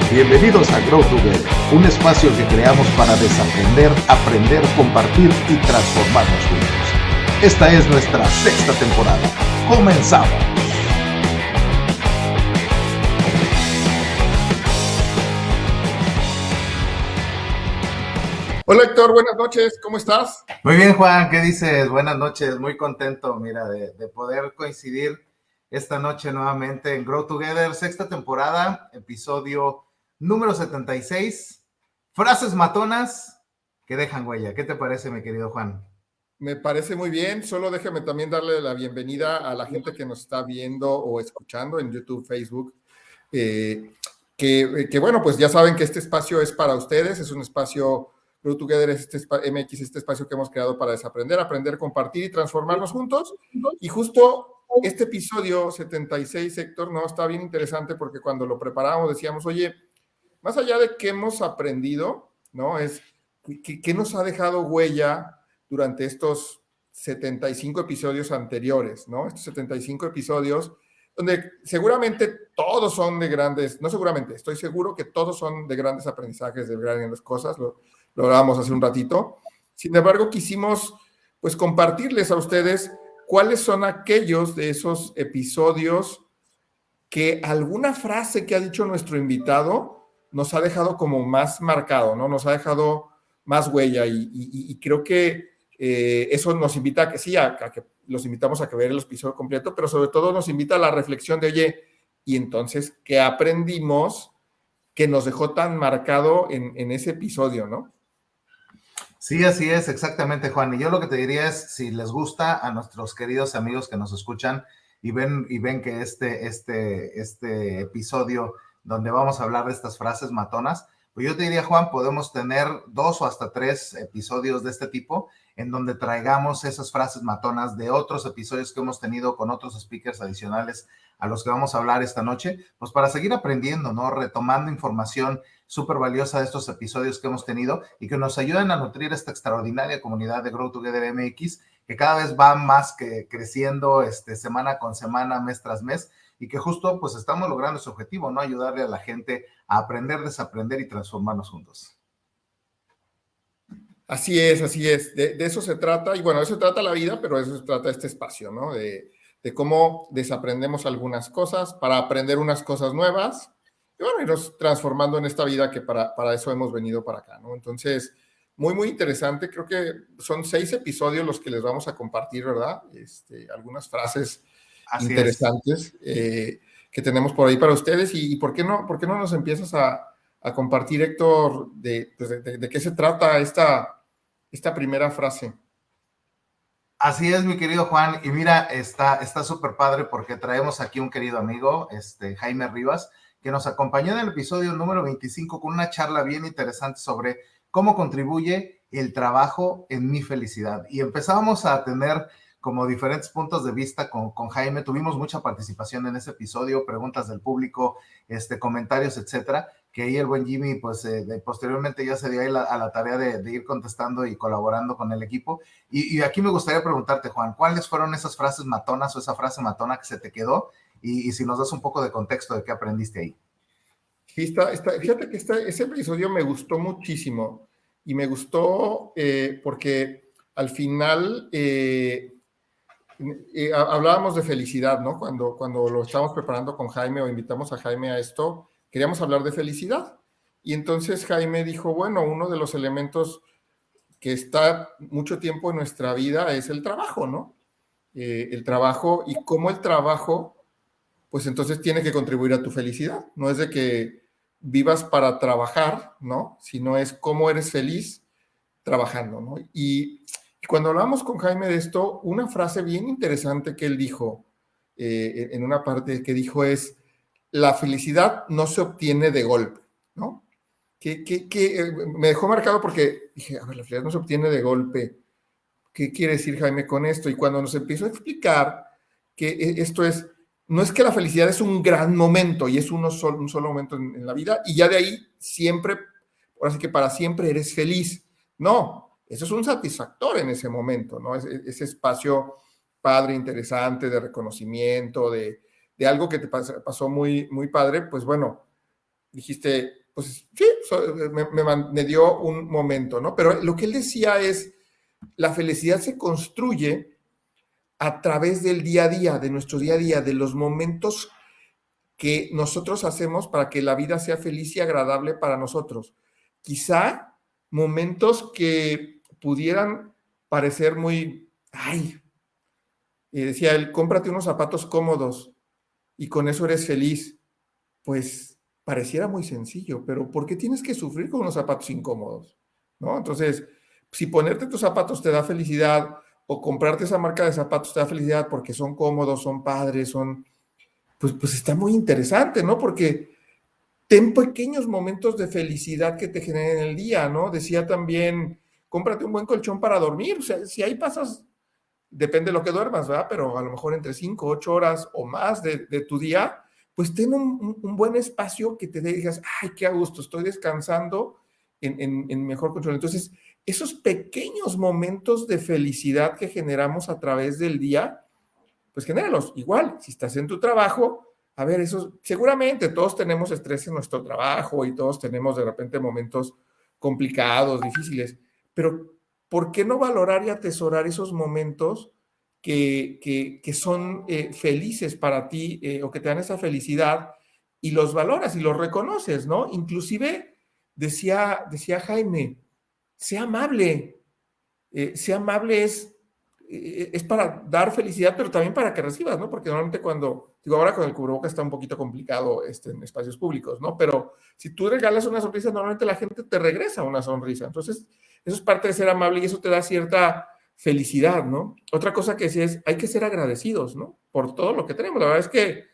Bienvenidos a Grow Together, un espacio que creamos para desaprender, aprender, compartir y transformarnos juntos. Esta es nuestra sexta temporada. ¡Comenzamos! Hola Héctor, buenas noches, ¿cómo estás? Muy bien, Juan, ¿qué dices? Buenas noches, muy contento, mira, de poder coincidir esta noche nuevamente en Grow Together, sexta temporada, episodio número 76, frases matonas que dejan huella. ¿Qué te parece, mi querido Juan? Me parece muy bien, solo déjame también darle la bienvenida a la gente que nos está viendo o escuchando en YouTube, Facebook, bueno, pues ya saben que este espacio es para ustedes, es un espacio, Grow Together es MX, este espacio que hemos creado para desaprender, aprender, compartir y transformarnos juntos, y justo este episodio 76, Héctor, no, está bien interesante porque cuando lo preparábamos decíamos, oye, más allá de qué hemos aprendido, ¿no? Es qué nos ha dejado huella durante estos 75 episodios anteriores, ¿no? Estos 75 episodios donde seguramente todos son de grandes, no seguramente, estoy seguro que todos son de grandes aprendizajes, de grandes cosas, lo hablábamos hace un ratito. Sin embargo, quisimos pues compartirles a ustedes cuáles son aquellos de esos episodios que alguna frase que ha dicho nuestro invitado nos ha dejado como más marcado, ¿no? Nos ha dejado más huella y creo que eso nos invita a que sí, a que los invitamos a que vean el episodio completo, pero sobre todo nos invita a la reflexión de, oye, y entonces, ¿qué aprendimos que nos dejó tan marcado en ese episodio, no? Sí, así es, exactamente, Juan. Y yo lo que te diría es, si les gusta a nuestros queridos amigos que nos escuchan y ven que este episodio donde vamos a hablar de estas frases matonas, pues yo te diría, Juan, podemos tener 2 o hasta 3 episodios de este tipo en donde traigamos esas frases matonas de otros episodios que hemos tenido con otros speakers adicionales a los que vamos a hablar esta noche, pues para seguir aprendiendo, ¿no? Retomando información súper valiosa de estos episodios que hemos tenido y que nos ayuden a nutrir esta extraordinaria comunidad de Grow Together MX, que cada vez va más que creciendo semana con semana, mes tras mes, y que justo pues estamos logrando ese objetivo, ¿no? Ayudarle a la gente a aprender, desaprender y transformarnos juntos. Así es, así es. De eso se trata, y bueno, de eso se trata la vida, pero de eso se trata este espacio, ¿no? De cómo desaprendemos algunas cosas para aprender unas cosas nuevas, y bueno, irnos transformando en esta vida que para eso hemos venido para acá, ¿no? Entonces, muy, muy interesante. Creo que son 6 episodios los que les vamos a compartir, ¿verdad? Algunas frases Así interesantes que tenemos por ahí para ustedes. Y ¿por qué no nos empiezas a compartir, Héctor, de qué se trata esta primera frase? Así es, mi querido Juan, y mira, está súper padre porque traemos aquí un querido amigo, Jaime Rivas, que nos acompañó en el episodio número 25 con una charla bien interesante sobre cómo contribuye el trabajo en mi felicidad. Y empezábamos a tener como diferentes puntos de vista con Jaime, tuvimos mucha participación en ese episodio, preguntas del público, comentarios, etcétera, que ahí el buen Jimmy, pues posteriormente ya se dio ahí a la tarea de ir contestando y colaborando con el equipo. Y aquí me gustaría preguntarte, Juan, ¿cuáles fueron esas frases matonas o esa frase matona que se te quedó? Y si nos das un poco de contexto de qué aprendiste ahí. Sí, fíjate que ese episodio me gustó muchísimo y me gustó porque al final hablábamos de felicidad, ¿no? Cuando lo estábamos preparando con Jaime o invitamos a Jaime a esto, queríamos hablar de felicidad. Y entonces Jaime dijo, bueno, uno de los elementos que está mucho tiempo en nuestra vida es el trabajo, ¿no? El trabajo y cómo el trabajo, pues entonces tiene que contribuir a tu felicidad. No es de que vivas para trabajar, ¿no? Sino es cómo eres feliz trabajando, ¿no? Y cuando hablamos con Jaime de esto, una frase bien interesante que él dijo, en una parte que dijo es, la felicidad no se obtiene de golpe, ¿no? Me dejó marcado porque dije, a ver, la felicidad no se obtiene de golpe. ¿Qué quiere decir Jaime con esto? Y cuando nos empezó a explicar que esto no es que la felicidad es un gran momento y es un solo momento en la vida y ya de ahí siempre, ahora sí que para siempre eres feliz. No, eso es un satisfactor en ese momento, ¿no? Ese espacio padre, interesante, de reconocimiento, de algo que te pasó muy, muy padre, pues bueno, dijiste, pues sí, me dio un momento, ¿no? Pero lo que él decía es, la felicidad se construye a través del día a día, de nuestro día a día, de los momentos que nosotros hacemos para que la vida sea feliz y agradable para nosotros. Quizá momentos que pudieran parecer muy, ay, decía él, cómprate unos zapatos cómodos y con eso eres feliz. Pues pareciera muy sencillo, pero ¿por qué tienes que sufrir con unos zapatos incómodos? ¿No? Entonces, si ponerte tus zapatos te da felicidad o comprarte esa marca de zapatos te da felicidad porque son cómodos, son padres, pues está muy interesante, ¿no? Porque ten pequeños momentos de felicidad que te generen el día, ¿no? Decía también, cómprate un buen colchón para dormir. O sea, si ahí pasas, depende de lo que duermas, ¿verdad? Pero a lo mejor entre 5, 8 horas o más de tu día, pues ten un buen espacio que te digas, ay, qué a gusto, estoy descansando en mejor control. Entonces, esos pequeños momentos de felicidad que generamos a través del día, pues genéralos. Igual, si estás en tu trabajo, a ver, eso, seguramente todos tenemos estrés en nuestro trabajo y todos tenemos de repente momentos complicados, difíciles, pero ¿por qué no valorar y atesorar esos momentos que son felices para ti o que te dan esa felicidad y los valoras y los reconoces, ¿no? Inclusive decía Jaime, sea amable es para dar felicidad, pero también para que recibas, ¿no? Porque normalmente ahora con el cubrebocas está un poquito complicado en espacios públicos, ¿no? Pero si tú regalas una sonrisa, normalmente la gente te regresa una sonrisa. Entonces, eso es parte de ser amable y eso te da cierta felicidad, ¿no? Otra cosa que sí es, hay que ser agradecidos, ¿no? Por todo lo que tenemos. La verdad es que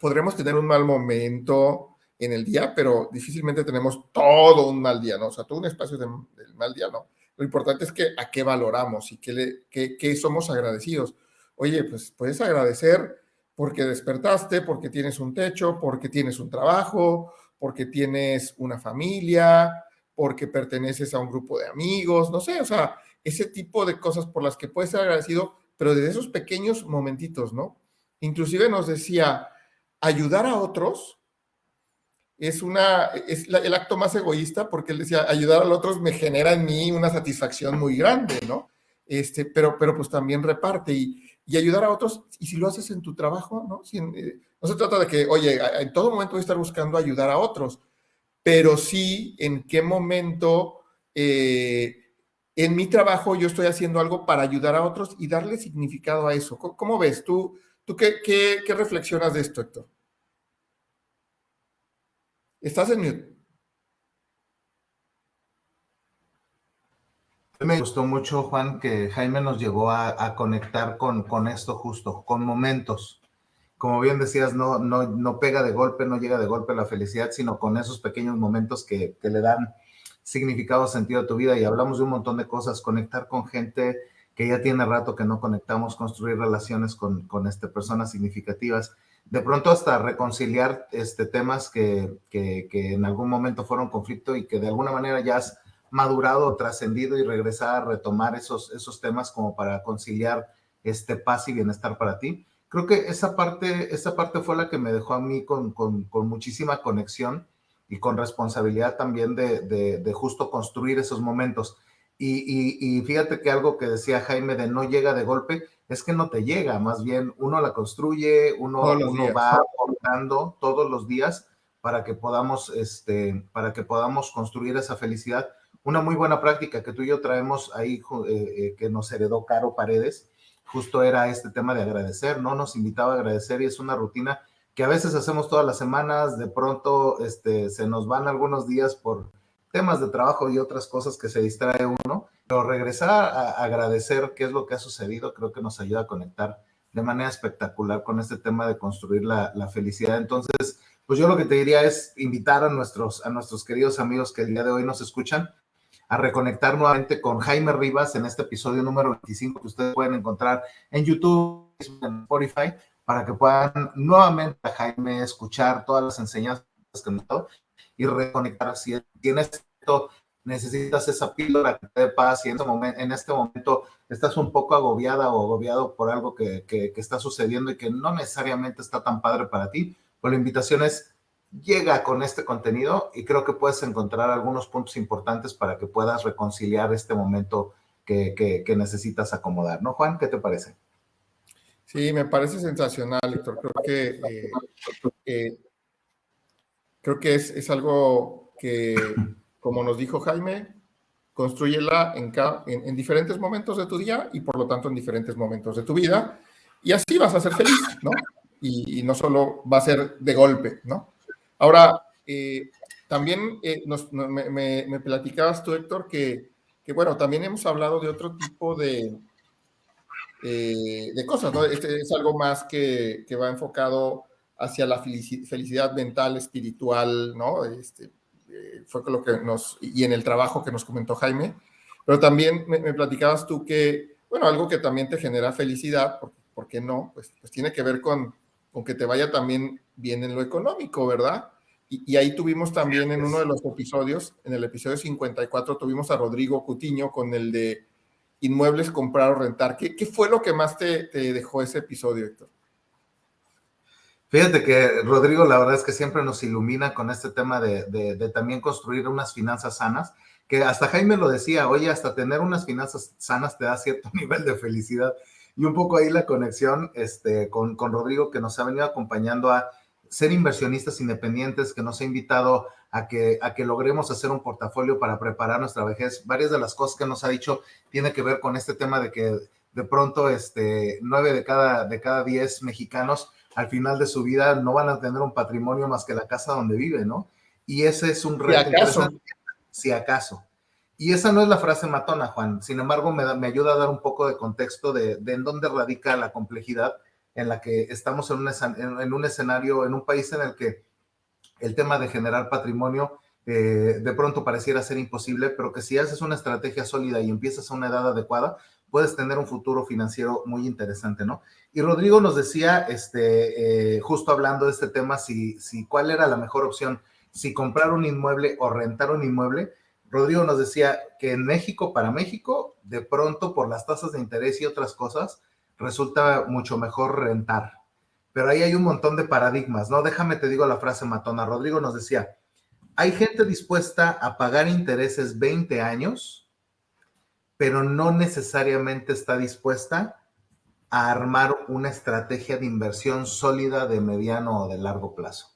podremos tener un mal momento en el día, pero difícilmente tenemos todo un mal día, ¿no? O sea, todo un espacio del mal día, ¿no? Lo importante es que a qué valoramos y qué somos agradecidos. Oye, pues puedes agradecer porque despertaste, porque tienes un techo, porque tienes un trabajo, porque tienes una familia, porque perteneces a un grupo de amigos, no sé, o sea, ese tipo de cosas por las que puedes ser agradecido, pero desde esos pequeños momentitos, ¿no? Inclusive nos decía, ayudar a otros el acto más egoísta porque él decía, ayudar a los otros me genera en mí una satisfacción muy grande, ¿no? Pero pues también reparte y ayudar a otros, y si lo haces en tu trabajo, ¿no? No se trata de que, oye, en todo momento voy a estar buscando ayudar a otros, pero sí en qué momento en mi trabajo yo estoy haciendo algo para ayudar a otros y darle significado a eso. ¿Cómo ves? ¿Tú qué reflexionas de esto, Héctor? Estás en mute. Me gustó mucho, Juan, que Jaime nos llevó a conectar con esto justo, con momentos. Como bien decías, no pega de golpe, no llega de golpe la felicidad, sino con esos pequeños momentos que le dan significado, sentido a tu vida. Y hablamos de un montón de cosas, conectar con gente que ya tiene rato que no conectamos, construir relaciones con personas significativas. De pronto hasta reconciliar temas que en algún momento fueron conflicto y que de alguna manera ya has madurado, trascendido y regresar a retomar esos temas como para conciliar paz y bienestar para ti. Creo que esa parte fue la que me dejó a mí con muchísima conexión y con responsabilidad también de justo construir esos momentos. Y fíjate que algo que decía Jaime de no llega de golpe, es que no te llega, más bien uno la construye, uno va aportando todos los días para que podamos construir esa felicidad. Una muy buena práctica que tú y yo traemos ahí, que nos heredó Caro Paredes, justo era este tema de agradecer, ¿no? Nos invitaba a agradecer y es una rutina que a veces hacemos todas las semanas, de pronto se nos van algunos días por temas de trabajo y otras cosas que se distrae uno, pero regresar a agradecer qué es lo que ha sucedido, creo que nos ayuda a conectar de manera espectacular con este tema de construir la felicidad. Entonces, pues yo lo que te diría es invitar a nuestros queridos amigos que el día de hoy nos escuchan a reconectar nuevamente con Jaime Rivas en este episodio número 25 que ustedes pueden encontrar en YouTube, en Spotify, para que puedan nuevamente a Jaime escuchar todas las enseñanzas que nos ha dado y reconectar. Si tienes esto, necesitas esa píldora que te dé paz y en este momento estás un poco agobiada o agobiado por algo que está sucediendo y que no necesariamente está tan padre para ti, pues la invitación es llega con este contenido y creo que puedes encontrar algunos puntos importantes para que puedas reconciliar este momento que necesitas acomodar, ¿no, Juan? ¿Qué te parece? Sí, me parece sensacional, Héctor. Eh, creo que es algo que, como nos dijo Jaime, constrúyela en diferentes momentos de tu día y por lo tanto en diferentes momentos de tu vida. Y así vas a ser feliz, ¿no? Y no solo va a ser de golpe, ¿no? Ahora, también me platicabas tú, Héctor, bueno, también hemos hablado de otro tipo de cosas, ¿no? Este es algo más que va enfocado hacia la felicidad mental, espiritual, ¿no? Fue lo que y en el trabajo que nos comentó Jaime, pero también me platicabas tú que, bueno, algo que también te genera felicidad, ¿por qué no? Pues tiene que ver con que te vaya también bien en lo económico, ¿verdad? Y ahí tuvimos también en uno de los episodios, en el episodio 54, tuvimos a Rodrigo Cutiño con el de inmuebles, comprar o rentar. ¿Qué fue lo que más te dejó ese episodio, Héctor? Fíjate que Rodrigo, la verdad es que siempre nos ilumina con este tema de también construir unas finanzas sanas, que hasta Jaime lo decía, oye, hasta tener unas finanzas sanas te da cierto nivel de felicidad. Y un poco ahí la conexión con Rodrigo, que nos ha venido acompañando a ser inversionistas independientes, que nos ha invitado a que logremos hacer un portafolio para preparar nuestra vejez. Varias de las cosas que nos ha dicho tiene que ver con este tema de que de pronto 9 de cada 10 mexicanos al final de su vida no van a tener un patrimonio más que la casa donde vive, ¿no? Y ese es un reto interesante, si acaso. Y esa no es la frase matona, Juan. Sin embargo, me ayuda a dar un poco de contexto de en dónde radica la complejidad en la que estamos en un escenario, en un país en el que el tema de generar patrimonio de pronto pareciera ser imposible, pero que si haces una estrategia sólida y empiezas a una edad adecuada, puedes tener un futuro financiero muy interesante, ¿no? Y Rodrigo nos decía, justo hablando de este tema, si cuál era la mejor opción, si comprar un inmueble o rentar un inmueble. Rodrigo nos decía que en México, para México, de pronto por las tasas de interés y otras cosas, resulta mucho mejor rentar. Pero ahí hay un montón de paradigmas, ¿no? Déjame te digo la frase matona. Rodrigo nos decía, hay gente dispuesta a pagar intereses 20 años, pero no necesariamente está dispuesta a armar una estrategia de inversión sólida de mediano o de largo plazo.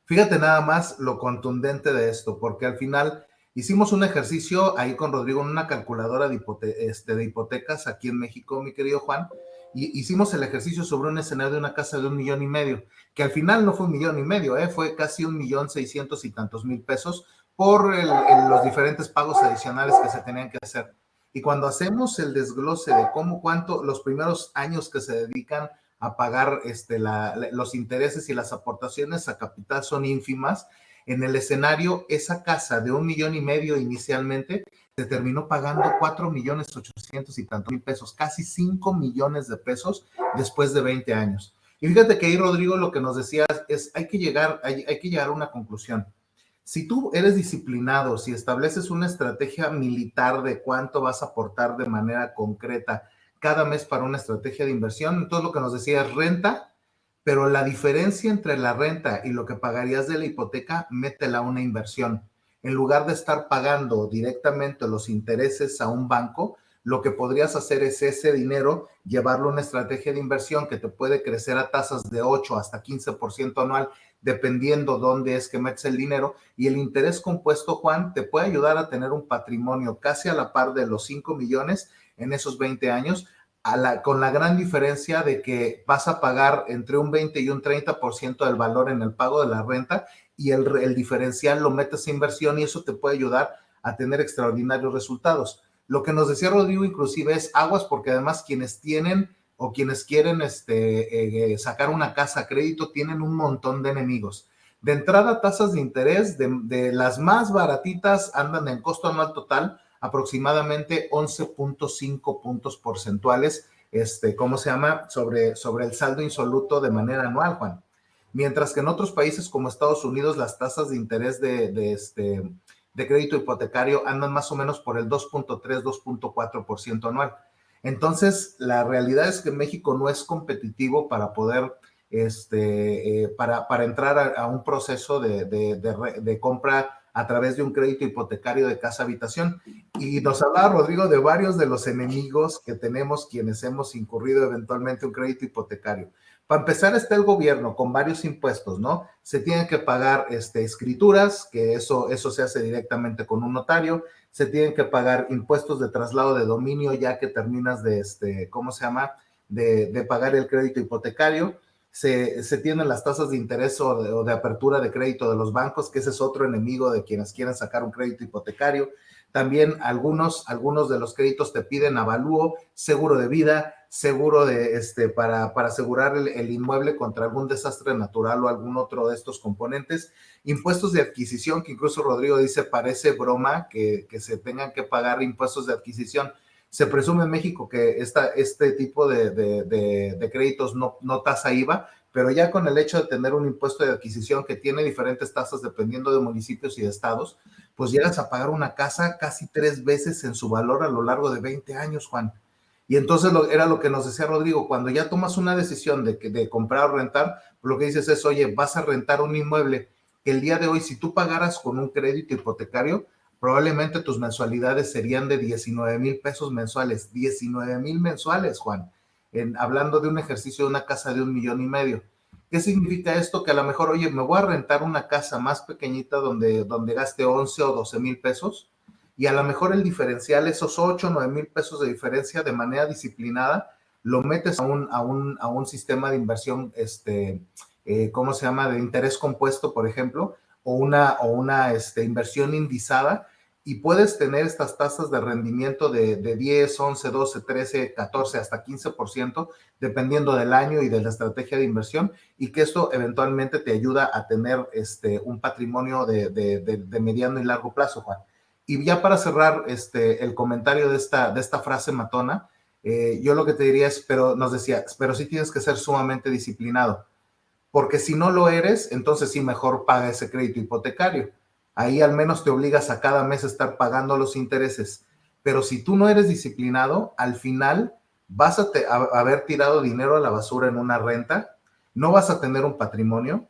Fíjate nada más lo contundente de esto, porque al final hicimos un ejercicio ahí con Rodrigo en una calculadora de hipotecas aquí en México, mi querido Juan, y hicimos el ejercicio sobre un escenario de una casa de 1,5 millones, que al final no fue 1,5 millones, fue casi 1,600,000 y tantos mil pesos por los diferentes pagos adicionales que se tenían que hacer. Y cuando hacemos el desglose de cuánto, los primeros años que se dedican a pagar los intereses y las aportaciones a capital son ínfimas, en el escenario, esa casa de 1,5 millones inicialmente se terminó pagando 4,800,000 y tantos mil pesos, casi 5 millones de pesos después de 20 años. Y fíjate que ahí, Rodrigo, lo que nos decías es, hay que llegar a una conclusión. Si tú eres disciplinado, si estableces una estrategia militar de cuánto vas a aportar de manera concreta cada mes para una estrategia de inversión, entonces lo que nos decía es renta, pero la diferencia entre la renta y lo que pagarías de la hipoteca, métela a una inversión. En lugar de estar pagando directamente los intereses a un banco, lo que podrías hacer es ese dinero, llevarlo a una estrategia de inversión que te puede crecer a tasas de 8 hasta 15% anual, dependiendo dónde es que metes el dinero, y el interés compuesto, Juan, te puede ayudar a tener un patrimonio casi a la par de los 5 millones en esos 20 años, con la gran diferencia de que vas a pagar entre un 20 y un 30% del valor en el pago de la renta, y el diferencial lo metes a inversión y eso te puede ayudar a tener extraordinarios resultados. Lo que nos decía Rodrigo inclusive es aguas, porque además quienes tienen o quienes quieren sacar una casa a crédito tienen un montón de enemigos. De entrada, tasas de interés de las más baratitas andan en costo anual total aproximadamente 11.5 puntos porcentuales, sobre el saldo insoluto de manera anual, Juan. Mientras que en otros países como Estados Unidos, las tasas de interés de crédito hipotecario andan más o menos por el 2.3, 2.4% anual. Entonces, la realidad es que México no es competitivo para poder para entrar a un proceso de compra a través de un crédito hipotecario de casa-habitación. Y nos hablaba Rodrigo de varios de los enemigos que tenemos quienes hemos incurrido eventualmente un crédito hipotecario. Para empezar está el gobierno con varios impuestos, ¿no? Se tienen que pagar escrituras, que eso se hace directamente con un notario. Se tienen que pagar impuestos de traslado de dominio ya que terminas de, ¿cómo se llama? De pagar el crédito hipotecario. Se tienen las tasas de interés o de apertura de crédito de los bancos, que ese es otro enemigo de quienes quieren sacar un crédito hipotecario. También algunos de los créditos te piden avalúo, seguro de vida, seguro para asegurar el inmueble contra algún desastre natural o algún otro de estos componentes. Impuestos de adquisición, que incluso Rodrigo dice, parece broma que se tengan que pagar impuestos de adquisición. Se presume en México que este tipo de créditos no tasa IVA, pero ya con el hecho de tener un impuesto de adquisición que tiene diferentes tasas dependiendo de municipios y de estados, pues llegas a pagar una casa casi 3 veces en su valor a lo largo de 20 años, Juan. Y entonces era lo que nos decía Rodrigo, cuando ya tomas una decisión de comprar o rentar, lo que dices es, oye, vas a rentar un inmueble que el día de hoy, si tú pagaras con un crédito hipotecario, probablemente tus mensualidades serían de 19,000 pesos mensuales. 19,000 mensuales, Juan. Hablando de un ejercicio de una casa de 1,5 millones. ¿Qué significa esto? Que a lo mejor, oye, me voy a rentar una casa más pequeñita donde gaste 11 o 12,000 pesos y a lo mejor el diferencial, esos 8 o 9,000 pesos de diferencia de manera disciplinada, lo metes a un sistema de inversión, ¿cómo se llama? De interés compuesto, por ejemplo, o una inversión indizada, y puedes tener estas tasas de rendimiento de 10, 11, 12, 13, 14, hasta 15%, dependiendo del año y de la estrategia de inversión, y que esto eventualmente te ayuda a tener un patrimonio de mediano y largo plazo, Juan. Y ya para cerrar el comentario de esta frase matona, yo lo que te diría es, pero sí tienes que ser sumamente disciplinado, porque si no lo eres, entonces sí mejor paga ese crédito hipotecario. Ahí al menos te obligas a cada mes estar pagando los intereses. Pero si tú no eres disciplinado, al final vas a haber tirado dinero a la basura en una renta, no vas a tener un patrimonio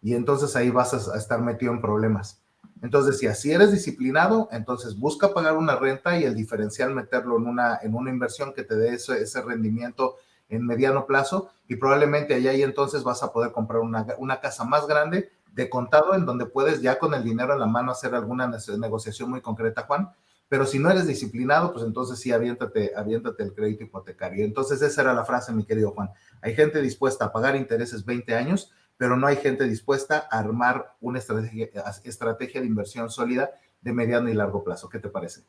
y entonces ahí vas a estar metido en problemas. Entonces, si eres disciplinado, entonces busca pagar una renta y el diferencial meterlo en una inversión que te dé ese rendimiento en mediano plazo, y probablemente allá y entonces vas a poder comprar una casa más grande de contado, en donde puedes ya con el dinero en la mano hacer alguna negociación muy concreta, Juan. Pero si no eres disciplinado, pues entonces sí, aviéntate el crédito hipotecario. Entonces esa era la frase, mi querido Juan. Hay gente dispuesta a pagar intereses 20 años, pero no hay gente dispuesta a armar una estrategia de inversión sólida de mediano y largo plazo. ¿Qué te parece?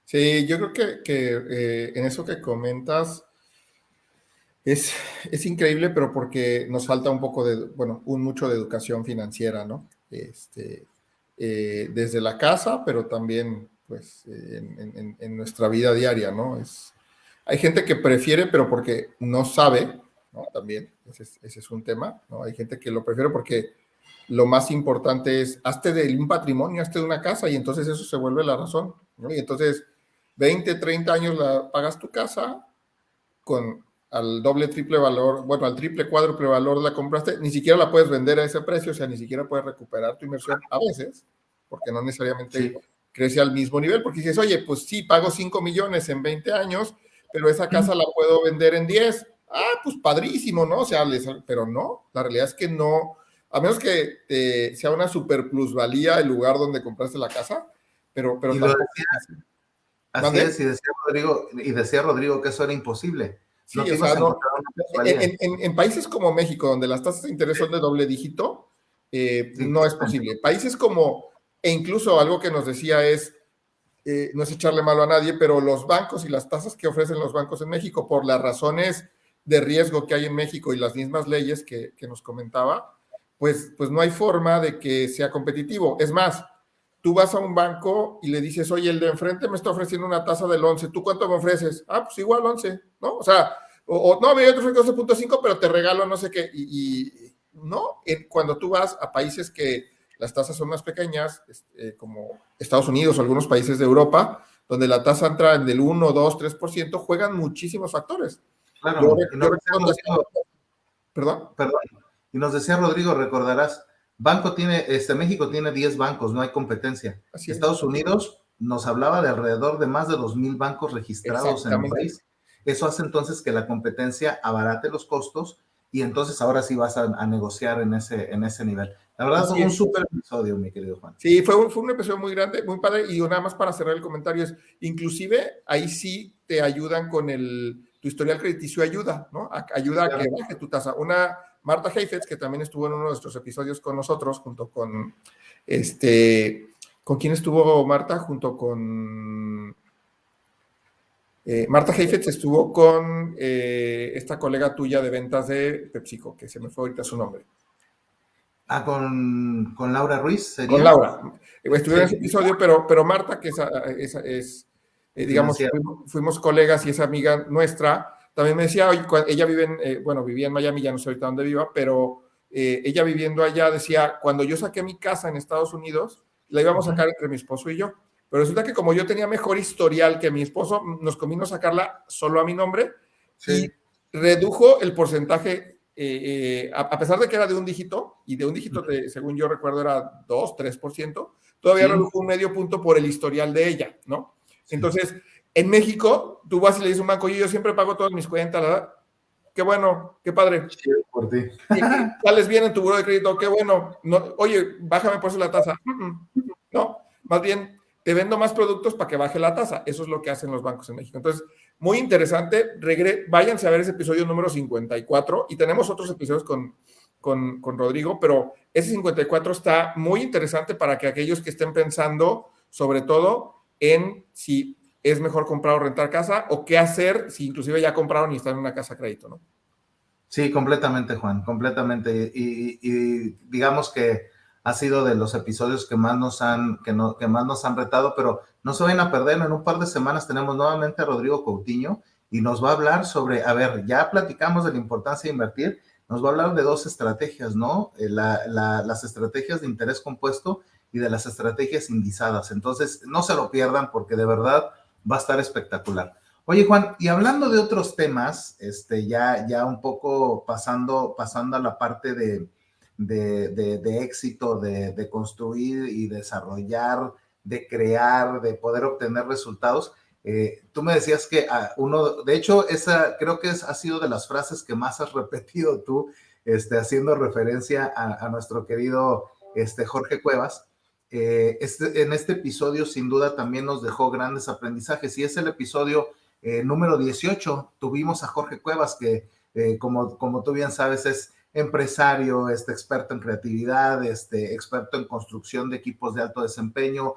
Sí, yo creo que en eso que comentas es increíble, pero porque nos falta un poco mucho de educación financiera, ¿no? Desde la casa, pero también pues en nuestra vida diaria, ¿no? Hay gente que prefiere, pero porque no sabe, ¿no? También, ese es un tema, ¿no? Hay gente que lo prefiere porque lo más importante es, hazte de un patrimonio, hazte de una casa, y entonces eso se vuelve la razón, ¿no? Y entonces 20, 30 años pagas tu casa al doble, triple valor, al triple, cuádruple valor la compraste, ni siquiera la puedes vender a ese precio, o sea, ni siquiera puedes recuperar tu inversión a veces, porque no necesariamente crece al mismo nivel, porque dices, oye, pues sí, pago 5 millones en 20 años, pero esa casa la puedo vender en 10. Ah, pues padrísimo, ¿no? O sea, pero no, la realidad es que no, a menos que sea una super plusvalía el lugar donde compraste la casa, pero y tampoco. Así es, y decía Rodrigo que eso era imposible. Sí, o sea, en países como México, donde las tasas de interés son de doble dígito, no es posible. Países como, e incluso algo que nos decía no es echarle malo a nadie, pero los bancos y las tasas que ofrecen los bancos en México, por las razones de riesgo que hay en México y las mismas leyes que nos comentaba, pues no hay forma de que sea competitivo. Es más, tú vas a un banco y le dices, oye, el de enfrente me está ofreciendo una tasa del 11, ¿tú cuánto me ofreces? Ah, pues igual 11, ¿no? O sea, no, yo te ofrezco 12.5, pero te regalo no sé qué. No, cuando tú vas a países que las tasas son más pequeñas, como Estados Unidos o algunos países de Europa, donde la tasa entra del 1, 2, 3%, juegan muchísimos factores. Claro, ¿Perdón? Perdón. Y nos decía Rodrigo, recordarás, México tiene 10 bancos, no hay competencia. Así es. Estados Unidos nos hablaba de alrededor de más de 2,000 bancos registrados en el país. Eso hace entonces que la competencia abarate los costos y entonces ahora sí vas a negociar en ese nivel. La verdad fue un súper episodio, mi querido Juan. Sí, fue un episodio muy grande, muy padre, y nada más para cerrar el comentario es, inclusive ahí sí te ayudan con tu historial crediticio ayuda, ¿no? Ayuda a que baje tu tasa. Marta Heifetz, que también estuvo en uno de nuestros episodios con nosotros, junto con, ¿con quién estuvo Marta? Junto con... Marta Heifetz estuvo con esta colega tuya de ventas de PepsiCo, que se me fue ahorita su nombre. Con Laura Ruiz, ¿sería? Con Laura. Estuvieron en ese episodio, pero Marta, que es digamos, fuimos colegas y es amiga nuestra, también me decía, oye, ella vivía en Miami, ya no sé ahorita dónde viva, pero ella viviendo allá decía, cuando yo saqué mi casa en Estados Unidos, la íbamos a sacar entre mi esposo y yo. Pero resulta que como yo tenía mejor historial que mi esposo, nos convino sacarla solo a mi nombre y redujo el porcentaje, a pesar de que era de un dígito, y de un dígito, según yo recuerdo, era 2-3%, todavía redujo un medio punto por el historial de ella, ¿no? Sí. Entonces, en México, tú vas y le dices a un banco, yo siempre pago todas mis cuentas, ¿verdad? Qué bueno, qué padre. Sí, por ti. Sales bien en tu buro de crédito, qué bueno. No, oye, bájame por eso la tasa. No, más bien te vendo más productos para que baje la tasa. Eso es lo que hacen los bancos en México. Entonces, muy interesante. Váyanse a ver ese episodio número 54 y tenemos otros episodios con Rodrigo, pero ese 54 está muy interesante para que aquellos que estén pensando, sobre todo, en si es mejor comprar o rentar casa o qué hacer si inclusive ya compraron y están en una casa a crédito, ¿no? Sí, completamente, Juan, completamente. Y digamos que ha sido de los episodios que más nos han retado, pero no se vayan a perder. En un par de semanas tenemos nuevamente a Rodrigo Coutinho y nos va a hablar sobre, a ver, ya platicamos de la importancia de invertir, nos va a hablar de dos estrategias, ¿no? Las estrategias de interés compuesto y de las estrategias indizadas. Entonces, no se lo pierdan porque de verdad va a estar espectacular. Oye, Juan, y hablando de otros temas, ya un poco pasando a la parte de éxito, de construir y desarrollar, de crear, de poder obtener resultados. Tú me decías que de hecho, esa creo que ha sido de las frases que más has repetido tú, haciendo referencia a nuestro querido Jorge Cuevas. En este episodio, sin duda, también nos dejó grandes aprendizajes y es el episodio número 18. Tuvimos a Jorge Cuevas, que como tú bien sabes, es empresario, experto en creatividad, experto en construcción de equipos de alto desempeño,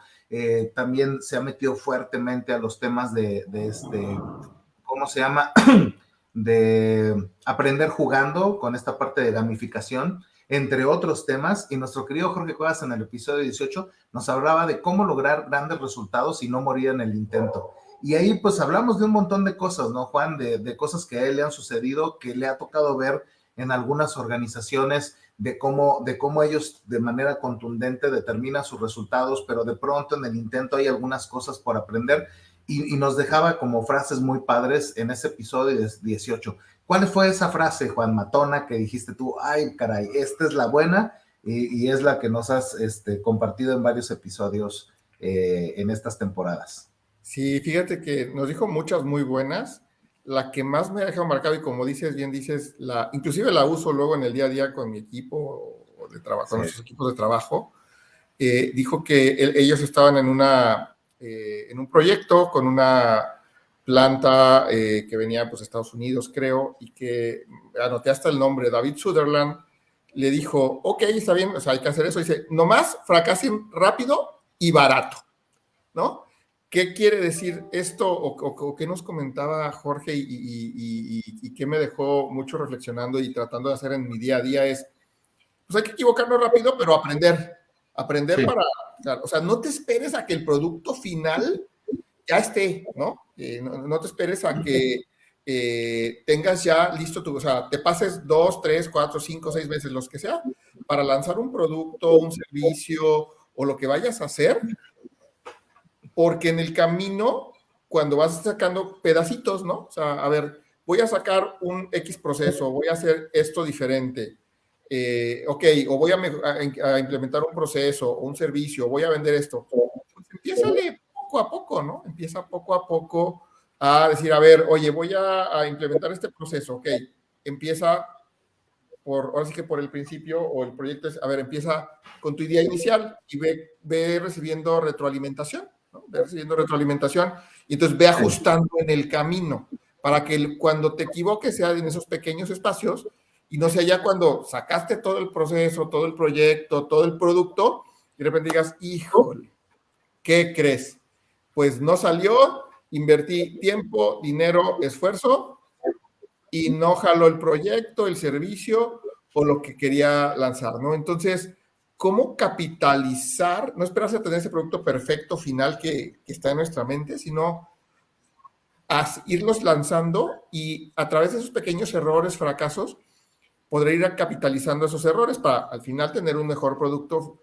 también se ha metido fuertemente a los temas ¿cómo se llama? De aprender jugando con esta parte de gamificación, entre otros temas, y nuestro querido Jorge Cuevas en el episodio 18 nos hablaba de cómo lograr grandes resultados y no morir en el intento. Y ahí pues hablamos de un montón de cosas, ¿no, Juan? De cosas que a él le han sucedido, que le ha tocado ver en algunas organizaciones, de cómo ellos de manera contundente determinan sus resultados, pero de pronto en el intento hay algunas cosas por aprender y nos dejaba como frases muy padres en ese episodio 18. ¿Cuál fue esa frase, Juan Matona, que dijiste tú, ay, caray, esta es la buena y es la que nos has compartido en varios episodios en estas temporadas? Sí, fíjate que nos dijo muchas muy buenas. La que más me ha dejado marcado, y como bien dices, inclusive la uso luego en el día a día con mi equipo de trabajo, con nuestros equipos de trabajo. Dijo que ellos estaban en un proyecto con una planta que venía pues de Estados Unidos, creo, y que anoté hasta el nombre, David Sutherland, le dijo, ok, está bien, o sea, hay que hacer eso. Dice, nomás fracasen rápido y barato, ¿no? ¿Qué quiere decir esto o qué nos comentaba Jorge y qué me dejó mucho reflexionando y tratando de hacer en mi día a día es, pues hay que equivocarnos rápido, pero aprender sí. O sea, no te esperes a que el producto final ya esté, ¿no? No te esperes a que tengas ya listo o sea, te pases 2, 3, 4, 5, 6 veces, los que sea, para lanzar un producto, un servicio o lo que vayas a hacer, porque en el camino, cuando vas sacando pedacitos, ¿no? O sea, a ver, voy a sacar un X proceso, voy a hacer esto diferente, ok, o voy a implementar un proceso o un servicio, voy a vender esto. Pues empiézale poco a poco, ¿no? Empieza poco a poco a decir, a ver, oye, voy a implementar este proceso, ok, empieza ahora sí que por el principio o el proyecto es, a ver, empieza con tu idea inicial y ve recibiendo retroalimentación, ¿no? Ve recibiendo retroalimentación y entonces ve ajustando en el camino para que cuando te equivoques sea en esos pequeños espacios y no sea ya cuando sacaste todo el proceso, todo el proyecto, todo el producto y de repente digas, híjole, ¿qué crees? Pues no salió, invertí tiempo, dinero, esfuerzo y no jaló el proyecto, el servicio o lo que quería lanzar, ¿no? Entonces, ¿cómo capitalizar? No esperarse a tener ese producto perfecto final que está en nuestra mente, sino irlos lanzando y a través de esos pequeños errores, fracasos, poder ir capitalizando esos errores para al final tener un mejor producto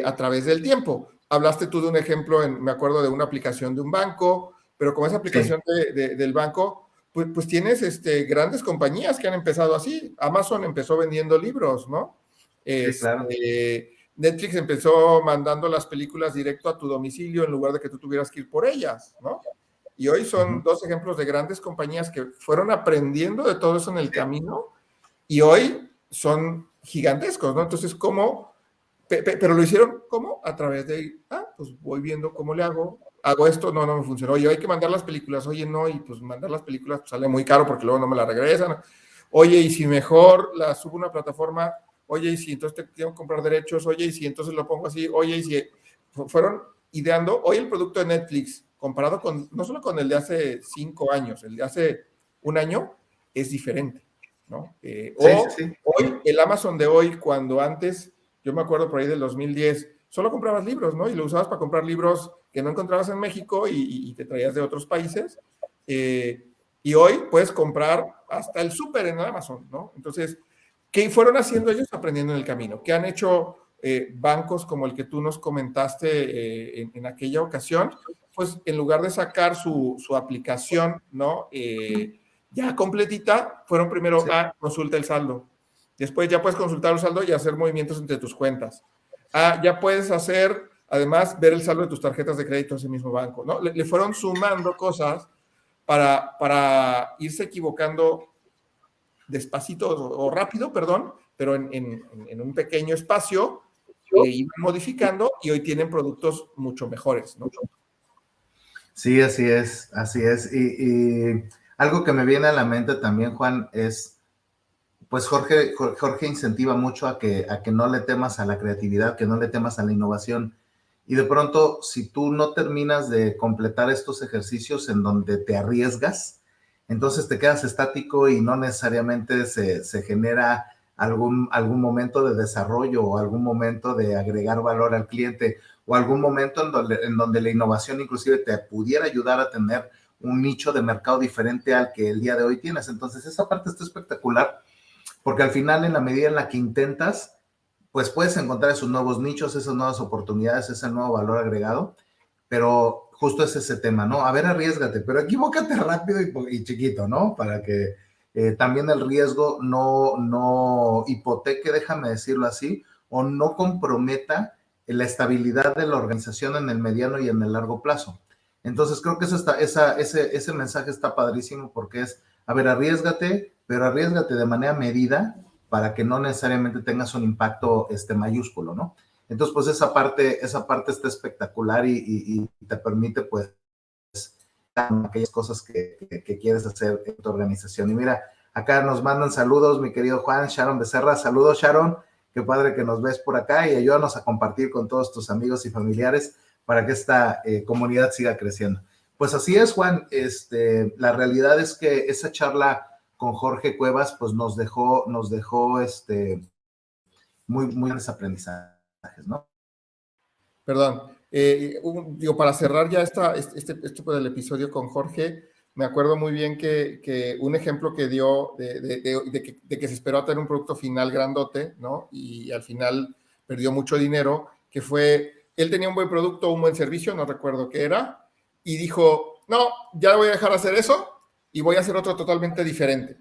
a través del tiempo. Hablaste tú de un ejemplo, me acuerdo de una aplicación de un banco, pero con esa aplicación del banco, pues tienes grandes compañías que han empezado así. Amazon empezó vendiendo libros, ¿no? Sí, claro. Netflix empezó mandando las películas directo a tu domicilio en lugar de que tú tuvieras que ir por ellas, ¿no? Y hoy son dos ejemplos de grandes compañías que fueron aprendiendo de todo eso en el camino y hoy son gigantescos, ¿no? Entonces, ¿cómo? Pero lo hicieron, ¿cómo? A través de, pues voy viendo cómo le hago esto, no me funcionó. Oye, hay que mandar las películas, oye, no, y pues mandar las películas pues, sale muy caro porque luego no me la regresan. Oye, y si mejor la subo a una plataforma, oye, y si entonces tengo que comprar derechos, oye, y si entonces lo pongo así, oye, y si fueron ideando, hoy el producto de Netflix, comparado con, no solo con el de hace 5 años, el de hace un año, es diferente, ¿no? Sí. Hoy, el Amazon de hoy, cuando antes, yo me acuerdo por ahí del 2010, solo comprabas libros, ¿no? Y lo usabas para comprar libros que no encontrabas en México y te traías de otros países. Y hoy puedes comprar hasta el súper en Amazon, ¿no? Entonces, ¿qué fueron haciendo ellos aprendiendo en el camino? ¿Qué han hecho bancos como el que tú nos comentaste en aquella ocasión? Pues en lugar de sacar su aplicación, ¿no? Ya completita, fueron primero a consulta el saldo. Después ya puedes consultar el saldo y hacer movimientos entre tus cuentas. Ya puedes hacer, además, ver el saldo de tus tarjetas de crédito en ese mismo banco, ¿no? Le fueron sumando cosas para irse equivocando despacito o rápido, perdón, pero en un pequeño espacio, iban modificando y hoy tienen productos mucho mejores, ¿no? Sí, así es, así es. Y algo que me viene a la mente también, Juan, es, pues Jorge incentiva mucho a que no le temas a la creatividad, que no le temas a la innovación. Y de pronto, si tú no terminas de completar estos ejercicios en donde te arriesgas, entonces te quedas estático y no necesariamente se genera algún momento de desarrollo o algún momento de agregar valor al cliente o algún momento en donde la innovación inclusive te pudiera ayudar a tener un nicho de mercado diferente al que el día de hoy tienes. Entonces esa parte está espectacular porque al final en la medida en la que intentas, pues puedes encontrar esos nuevos nichos, esas nuevas oportunidades, ese nuevo valor agregado, pero justo es ese tema, ¿no? A ver, arriésgate, pero equivócate rápido y chiquito, ¿no? Para que también el riesgo no hipoteque, déjame decirlo así, o no comprometa la estabilidad de la organización en el mediano y en el largo plazo. Entonces creo que ese mensaje está padrísimo porque es, a ver, arriésgate, pero arriésgate de manera medida para que no necesariamente tengas un impacto mayúsculo, ¿no? Entonces, pues esa parte está espectacular y te permite, pues, aquellas cosas que quieres hacer en tu organización. Y mira, acá nos mandan saludos, mi querido Juan, Sharon Becerra. Saludos, Sharon. Qué padre que nos ves por acá y ayúdanos a compartir con todos tus amigos y familiares para que esta comunidad siga creciendo. Pues así es, Juan. La realidad es que esa charla con Jorge Cuevas, pues nos dejó muy buenos aprendizajes, ¿no? Perdón. Para cerrar ya pues, el episodio con Jorge, me acuerdo muy bien que un ejemplo que dio de que se esperó a tener un producto final grandote, ¿no? Y al final perdió mucho dinero, que fue, él tenía un buen producto, un buen servicio, no recuerdo qué era, y dijo, no, ya voy a dejar de hacer eso, y voy a hacer otro totalmente diferente.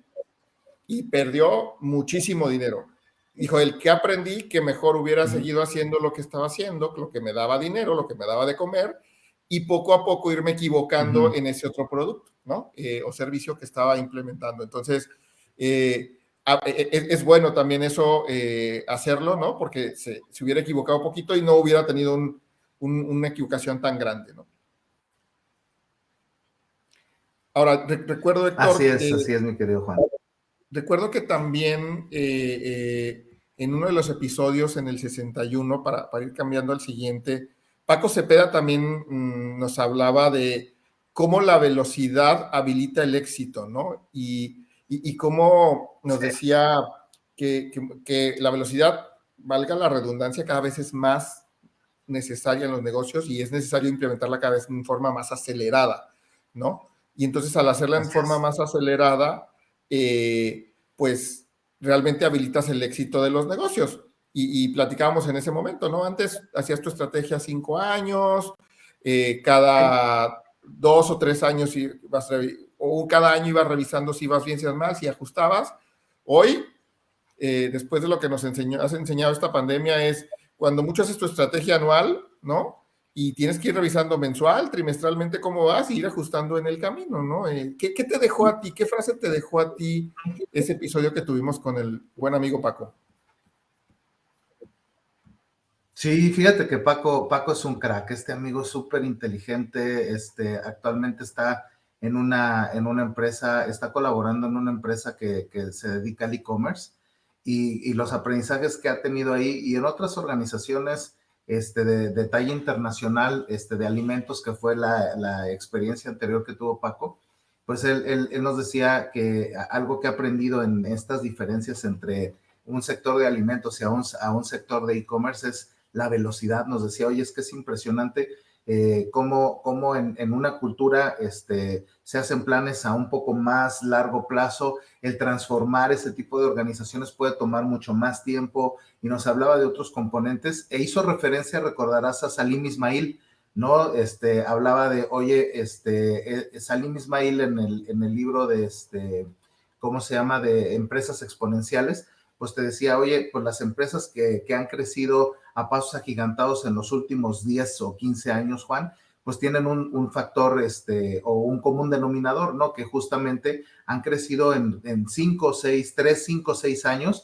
Y perdió muchísimo dinero. Dijo, el que aprendí que mejor hubiera seguido haciendo lo que estaba haciendo, lo que me daba dinero, lo que me daba de comer, y poco a poco irme equivocando en ese otro producto, ¿no? O servicio que estaba implementando. Entonces, es bueno también eso hacerlo, ¿no? Porque se hubiera equivocado un poquito y no hubiera tenido una equivocación tan grande, ¿no? Ahora, recuerdo, Héctor... Así es, mi querido Juan. Recuerdo que también en uno de los episodios, en el 61, para ir cambiando al siguiente, Paco Cepeda también nos hablaba de cómo la velocidad habilita el éxito, ¿no? Y cómo nos decía que la velocidad, valga la redundancia, cada vez es más necesaria en los negocios y es necesario implementarla cada vez en forma más acelerada, ¿no? Y entonces al hacerla en forma más acelerada, pues realmente habilitas el éxito de los negocios. Y platicábamos en ese momento, ¿no? Antes hacías tu estrategia 5 años, cada 2 o 3 años o cada año ibas revisando si ibas bien, si ibas mal, si ajustabas. Hoy, después de lo que nos has enseñado esta pandemia, es cuando mucho haces tu estrategia anual, ¿no? Y tienes que ir revisando mensual, trimestralmente cómo vas y ir ajustando en el camino, ¿no? ¿Qué te dejó a ti? ¿Qué frase te dejó a ti ese episodio que tuvimos con el buen amigo Paco? Sí, fíjate que Paco es un crack, este amigo es súper inteligente, actualmente está en una empresa, está colaborando en una empresa que se dedica al e-commerce y los aprendizajes que ha tenido ahí y en otras organizaciones de talla internacional de alimentos, que fue la experiencia anterior que tuvo Paco, pues él nos decía que algo que ha aprendido en estas diferencias entre un sector de alimentos y a un sector de e-commerce es la velocidad. Nos decía, oye, es que es impresionante cómo en una cultura se hacen planes a un poco más largo plazo. El transformar ese tipo de organizaciones puede tomar mucho más tiempo y nos hablaba de otros componentes e hizo referencia, recordarás, a Salim Ismail, ¿no? Hablaba de, oye, Salim Ismail en el libro de, ¿cómo se llama?, de Empresas Exponenciales, pues te decía, oye, pues las empresas que han crecido a pasos agigantados en los últimos 10 o 15 años, Juan, pues tienen un factor o un común denominador, ¿no? Que justamente han crecido en 5, 6, 3, 5, 6 años,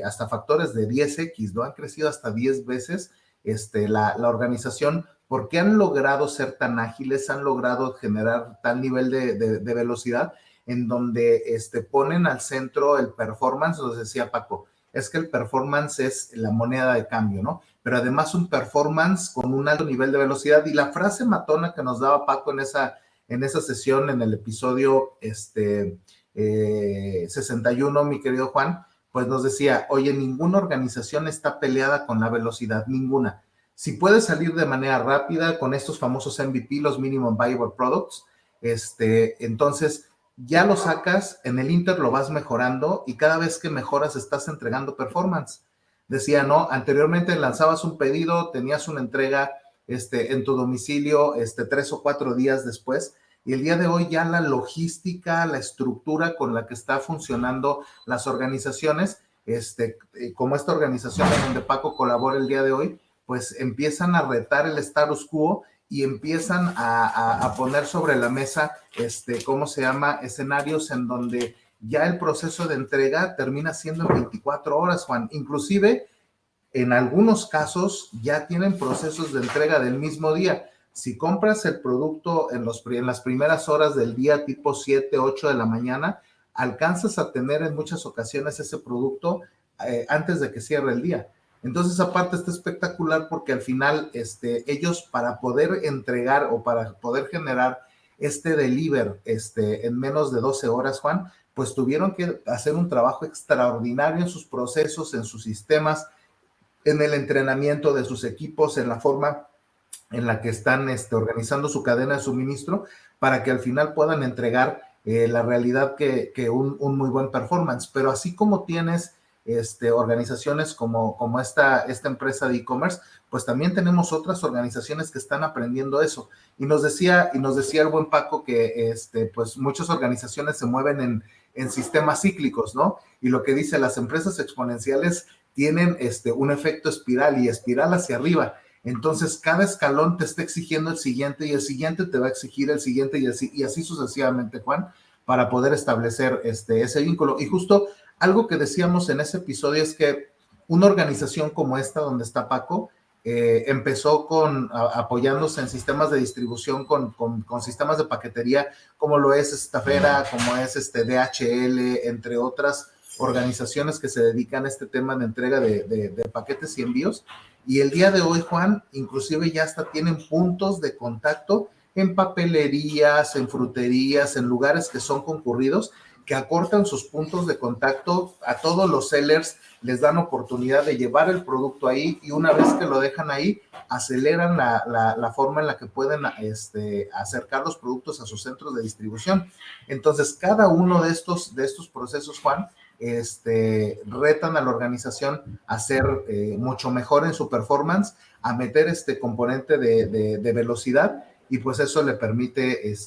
hasta factores de 10x, ¿no? Han crecido hasta 10 veces la organización, porque han logrado ser tan ágiles, han logrado generar tal nivel de velocidad, en donde ponen al centro el performance. Nos decía Paco, es que el performance es la moneda de cambio, ¿no? Pero además un performance con un alto nivel de velocidad. Y la frase matona que nos daba Paco en esa sesión, en el episodio 61, mi querido Juan, pues nos decía, oye, ninguna organización está peleada con la velocidad, ninguna. Si puedes salir de manera rápida con estos famosos MVP, los Minimum Viable Products, entonces ya lo sacas, en el Inter lo vas mejorando y cada vez que mejoras estás entregando performance. Decía, ¿no? Anteriormente lanzabas un pedido, tenías una entrega en tu domicilio 3 o 4 días después, y el día de hoy ya la logística, la estructura con la que está funcionando las organizaciones, como esta organización en donde Paco colabora el día de hoy, pues empiezan a retar el status quo y empiezan a poner sobre la mesa, ¿cómo se llama?, escenarios en donde ya el proceso de entrega termina siendo en 24 horas, Juan. Inclusive, en algunos casos, ya tienen procesos de entrega del mismo día. Si compras el producto en las primeras horas del día, tipo 7, 8 de la mañana, alcanzas a tener en muchas ocasiones ese producto antes de que cierre el día. Entonces, aparte está espectacular porque al final ellos, para poder entregar o para poder generar deliver en menos de 12 horas, Juan, pues tuvieron que hacer un trabajo extraordinario en sus procesos, en sus sistemas, en el entrenamiento de sus equipos, en la forma en la que están organizando su cadena de suministro, para que al final puedan entregar la realidad que un muy buen performance. Pero así como tienes organizaciones como esta empresa de e-commerce, pues también tenemos otras organizaciones que están aprendiendo eso. Y nos decía el buen Paco que pues muchas organizaciones se mueven en sistemas cíclicos, ¿no? Y lo que dice, las empresas exponenciales tienen un efecto espiral y espiral hacia arriba. Entonces, cada escalón te está exigiendo el siguiente y el siguiente te va a exigir el siguiente y así sucesivamente, Juan, para poder establecer ese vínculo. Y justo algo que decíamos en ese episodio es que una organización como esta, donde está Paco, empezó apoyándose en sistemas de distribución con sistemas de paquetería, como lo es Stafera, como es DHL, entre otras organizaciones que se dedican a este tema de entrega de paquetes y envíos. Y el día de hoy, Juan, inclusive ya hasta tienen puntos de contacto en papelerías, en fruterías, en lugares que son concurridos, que acortan sus puntos de contacto a todos los sellers, les dan oportunidad de llevar el producto ahí y una vez que lo dejan ahí, aceleran la forma en la que pueden acercar los productos a sus centros de distribución. Entonces, cada uno de estos procesos, Juan, retan a la organización a ser mucho mejor en su performance, a meter este componente de velocidad y pues eso le permite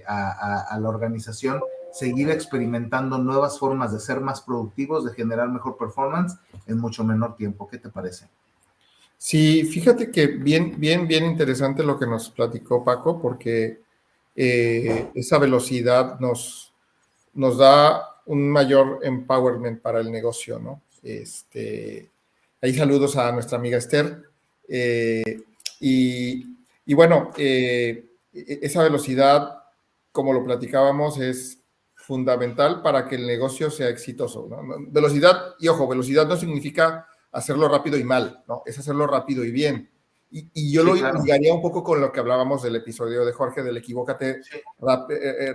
a la organización seguir experimentando nuevas formas de ser más productivos, de generar mejor performance en mucho menor tiempo. ¿Qué te parece? Sí, fíjate que bien interesante lo que nos platicó Paco, porque esa velocidad nos da un mayor empowerment para el negocio, ¿no? Ahí saludos a nuestra amiga Esther. Y bueno, esa velocidad, como lo platicábamos, es fundamental para que el negocio sea exitoso, ¿no? Velocidad, y ojo, velocidad no significa hacerlo rápido y mal, ¿no? Es hacerlo rápido y bien. Y yo sí, lo ligaría un poco con lo que hablábamos del episodio de Jorge, del equivócate sí.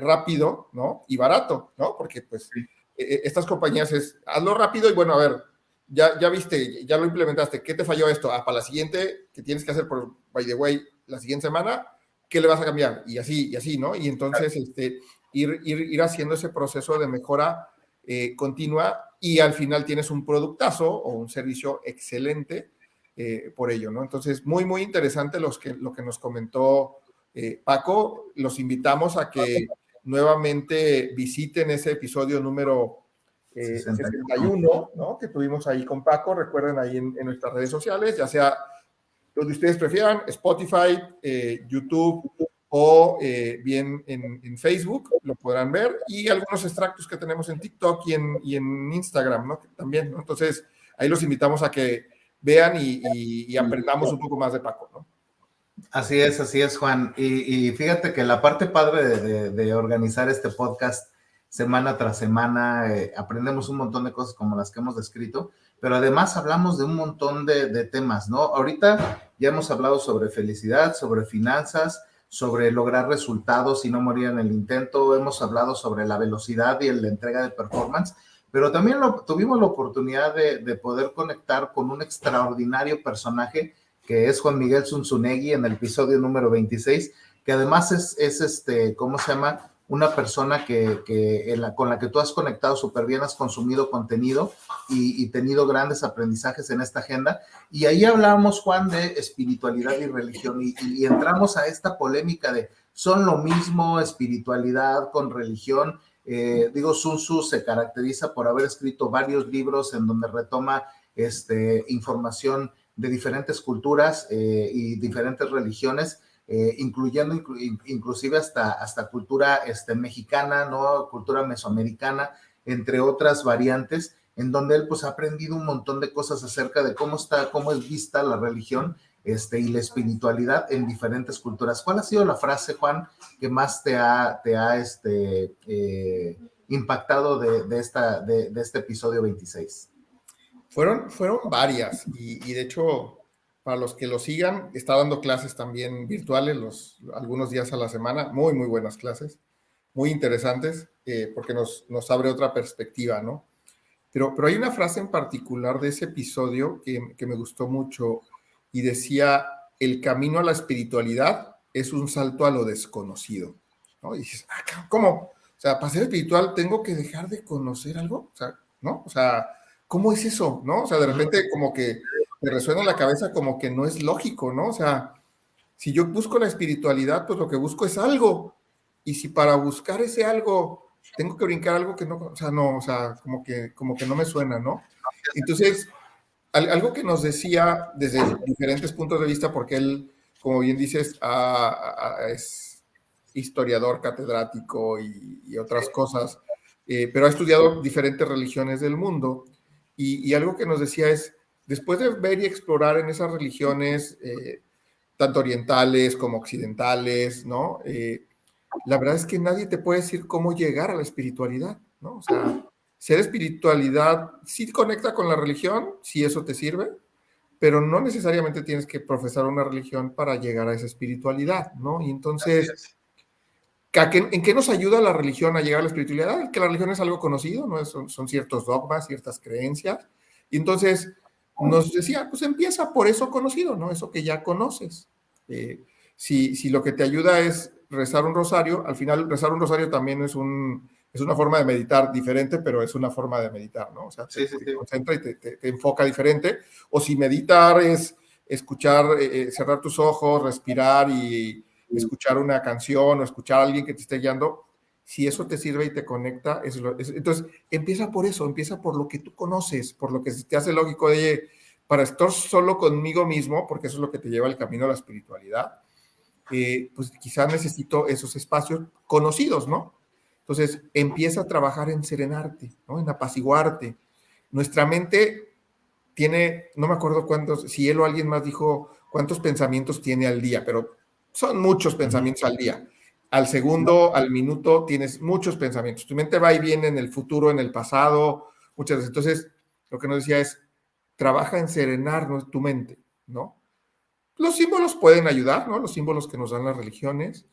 Rápido, ¿no? Y barato, ¿no? Porque pues sí. Estas compañías es, hazlo rápido y bueno, a ver, ya viste, ya lo implementaste, ¿qué te falló esto? Para la siguiente, que tienes que hacer por, by the way, la siguiente semana, ¿qué le vas a cambiar? Y así, ¿no? Y entonces, ir haciendo ese proceso de mejora continua y al final tienes un productazo o un servicio excelente por ello, ¿no? Entonces, muy interesante lo que nos comentó Paco. Los invitamos a que nuevamente visiten ese episodio número 61, ¿no? Que tuvimos ahí con Paco. Recuerden ahí en nuestras redes sociales, ya sea donde ustedes prefieran, Spotify, YouTube o bien en Facebook, lo podrán ver, y algunos extractos que tenemos en TikTok y en Instagram, ¿no? También, ¿no? Entonces, ahí los invitamos a que vean y aprendamos un poco más de Paco, ¿no? Así es, Juan. Y fíjate que la parte padre de organizar este podcast semana tras semana, aprendemos un montón de cosas como las que hemos descrito, pero además hablamos de un montón de temas, ¿no? Ahorita ya hemos hablado sobre felicidad, sobre finanzas, sobre lograr resultados y no morir en el intento, hemos hablado sobre la velocidad y la entrega de performance, pero también tuvimos la oportunidad de poder conectar con un extraordinario personaje que es Juan Miguel Zunzunegui en el episodio número 26, que además es ¿cómo se llama? Una persona con la que tú has conectado súper bien, has consumido contenido y tenido grandes aprendizajes en esta agenda. Y ahí hablábamos, Juan, de espiritualidad y religión y entramos a esta polémica de ¿son lo mismo espiritualidad con religión? Sun Tzu se caracteriza por haber escrito varios libros en donde retoma información de diferentes culturas y diferentes religiones, incluyendo inclusive hasta cultura mexicana, ¿no? Cultura mesoamericana, entre otras variantes, en donde él pues ha aprendido un montón de cosas acerca de cómo es vista la religión y la espiritualidad en diferentes culturas. ¿Cuál ha sido la frase, Juan, que más te ha impactado de este episodio 26? Fueron varias y de hecho, para los que lo sigan, está dando clases también virtuales algunos días a la semana, muy buenas clases, muy interesantes, porque nos abre otra perspectiva, ¿no? Pero hay una frase en particular de ese episodio que me gustó mucho y decía, el camino a la espiritualidad es un salto a lo desconocido, ¿no? Y dices, ¿cómo? O sea, para ser espiritual tengo que dejar de conocer algo, o sea, ¿no? O sea, ¿cómo es eso? ¿No? O sea, de repente como que me resuena en la cabeza como que no es lógico, ¿no? O sea, si yo busco la espiritualidad, pues lo que busco es algo. Y si para buscar ese algo tengo que brincar algo que no, o sea, no, o sea, como que no me suena, ¿no? Entonces, algo que nos decía desde diferentes puntos de vista, porque él, como bien dices, es historiador, catedrático y otras cosas, pero ha estudiado diferentes religiones del mundo. Y algo que nos decía es, después de ver y explorar en esas religiones, tanto orientales como occidentales, ¿no? La verdad es que nadie te puede decir cómo llegar a la espiritualidad, ¿no? O sea, ser espiritualidad sí conecta con la religión, si eso te sirve, pero no necesariamente tienes que profesar una religión para llegar a esa espiritualidad, ¿no? Y entonces, ¿en qué nos ayuda la religión a llegar a la espiritualidad? Que la religión es algo conocido, ¿no? Son ciertos dogmas, ciertas creencias. Y entonces nos decía, pues empieza por eso conocido, ¿no? Eso que ya conoces. Si lo que te ayuda es rezar un rosario, al final rezar un rosario también es una forma de meditar diferente, pero es una forma de meditar, ¿no? O sea, te concentra y te enfoca diferente. O si meditar es escuchar, cerrar tus ojos, respirar y escuchar una canción o escuchar a alguien que te esté guiando, si eso te sirve y te conecta, entonces empieza por eso, empieza por lo que tú conoces, por lo que te hace lógico de, para estar solo conmigo mismo, porque eso es lo que te lleva al camino a la espiritualidad, pues quizás necesito esos espacios conocidos, ¿no? Entonces empieza a trabajar en serenarte, ¿no? En apaciguarte. Nuestra mente tiene, no me acuerdo cuántos, si él o alguien más dijo cuántos pensamientos tiene al día, pero son muchos pensamientos al día. Al segundo, al minuto, tienes muchos pensamientos. Tu mente va y viene en el futuro, en el pasado, muchas veces. Entonces, lo que nos decía es, trabaja en serenar tu mente, ¿no? Los símbolos pueden ayudar, ¿no? Los símbolos que nos dan las religiones.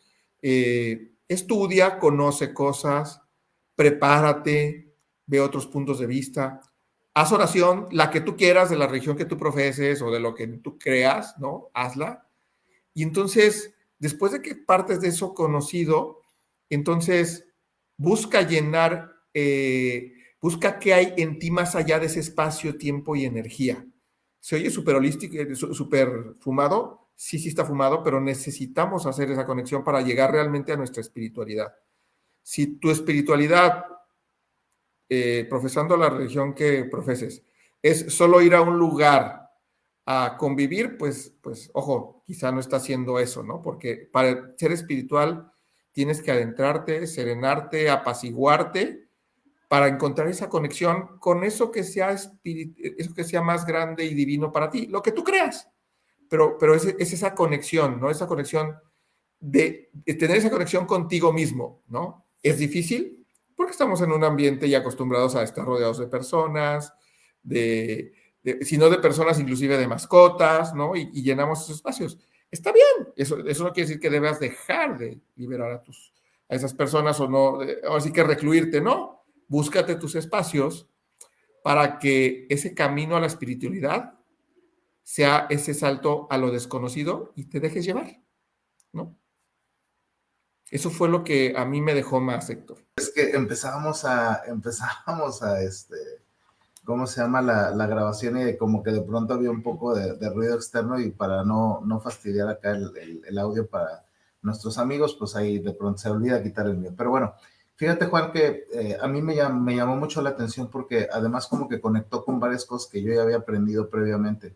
Estudia, conoce cosas, prepárate, ve otros puntos de vista. Haz oración, la que tú quieras, de la religión que tú profeses o de lo que tú creas, ¿no? Hazla. Y entonces, después de que partes de eso conocido, entonces busca llenar, busca qué hay en ti más allá de ese espacio, tiempo y energía. Se oye súper holístico, súper fumado, sí está fumado, pero necesitamos hacer esa conexión para llegar realmente a nuestra espiritualidad. Si tu espiritualidad, profesando la religión que profeses, es solo ir a un lugar a convivir, pues ojo, quizá no está haciendo eso, ¿no? Porque para ser espiritual tienes que adentrarte, serenarte, apaciguarte, para encontrar esa conexión con eso que sea eso que sea más grande y divino para ti, lo que tú creas. Pero es esa conexión, ¿no? Esa conexión de tener esa conexión contigo mismo, ¿no? ¿Es difícil? Porque estamos en un ambiente y acostumbrados a estar rodeados de personas, si no de personas, inclusive de mascotas, ¿no? Y llenamos esos espacios. Está bien, eso no quiere decir que debas dejar de liberar a esas personas o no, así que recluirte, ¿no? Búscate tus espacios para que ese camino a la espiritualidad sea ese salto a lo desconocido y te dejes llevar, ¿no? Eso fue lo que a mí me dejó más, Héctor. Es que empezábamos a ¿cómo se llama? La grabación y como que de pronto había un poco de ruido externo y para no fastidiar acá el audio para nuestros amigos, pues ahí de pronto se olvida quitar el mío. Pero bueno, fíjate, Juan, que a mí me llamó mucho la atención porque además como que conectó con varias cosas que yo ya había aprendido previamente.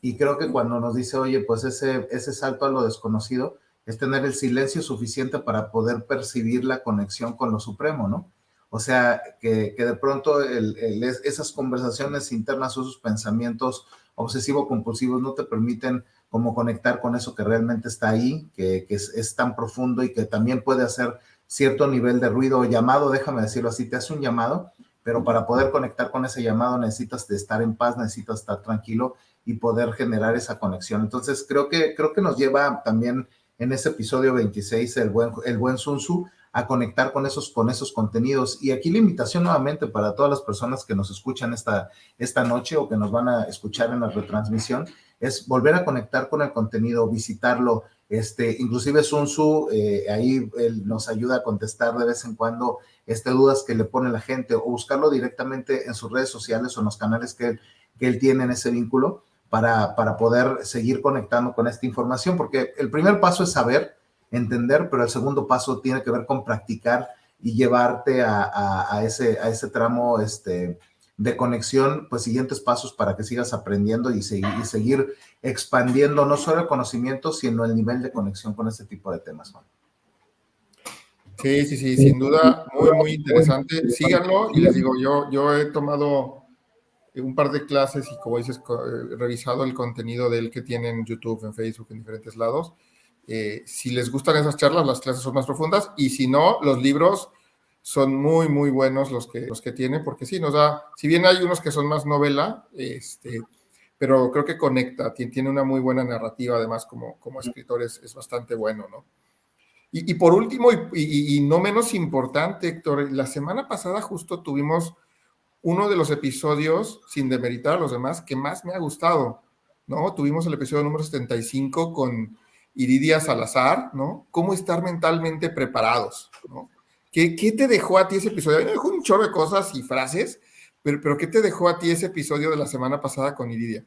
Y creo que cuando nos dice, oye, pues ese salto a lo desconocido es tener el silencio suficiente para poder percibir la conexión con lo supremo, ¿no? O sea, que de pronto esas conversaciones internas o esos pensamientos obsesivo-compulsivos no te permiten como conectar con eso que realmente está ahí, que es tan profundo y que también puede hacer cierto nivel de ruido o llamado, déjame decirlo así, te hace un llamado, pero para poder conectar con ese llamado necesitas de estar en paz, necesitas estar tranquilo y poder generar esa conexión. Entonces, creo que nos lleva también en ese episodio 26, el buen Sun Tzu, a conectar con esos contenidos. Y aquí la invitación nuevamente para todas las personas que nos escuchan esta noche o que nos van a escuchar en la retransmisión, es volver a conectar con el contenido, visitarlo, Inclusive Sun Tzu, ahí él nos ayuda a contestar de vez en cuando dudas que le pone la gente, o buscarlo directamente en sus redes sociales o en los canales que él tiene en ese vínculo para poder seguir conectando con esta información, porque el primer paso es saber, entender, pero el segundo paso tiene que ver con practicar y llevarte a ese tramo de conexión, pues siguientes pasos para que sigas aprendiendo y seguir expandiendo no solo el conocimiento, sino el nivel de conexión con este tipo de temas, Juan. Sí, sin duda, muy, muy interesante. Síganlo y les digo, yo he tomado un par de clases y, como dices, revisado el contenido de él que tiene en YouTube, en Facebook, en diferentes lados. Si les gustan esas charlas, las clases son más profundas, y si no, los libros son muy, muy buenos los que tiene, porque sí, nos da, si bien hay unos que son más novela, pero creo que conecta, tiene una muy buena narrativa, además como escritor es bastante bueno, ¿no? Y por último, y no menos importante, Héctor, la semana pasada justo tuvimos uno de los episodios, sin demeritar a los demás, que más me ha gustado, ¿no? Tuvimos el episodio número 75 con Iridia Salazar, ¿no? Cómo estar mentalmente preparados, ¿no? ¿Qué te dejó a ti ese episodio? Me dejó un chorro de cosas y frases, pero ¿qué te dejó a ti ese episodio de la semana pasada con Iridia?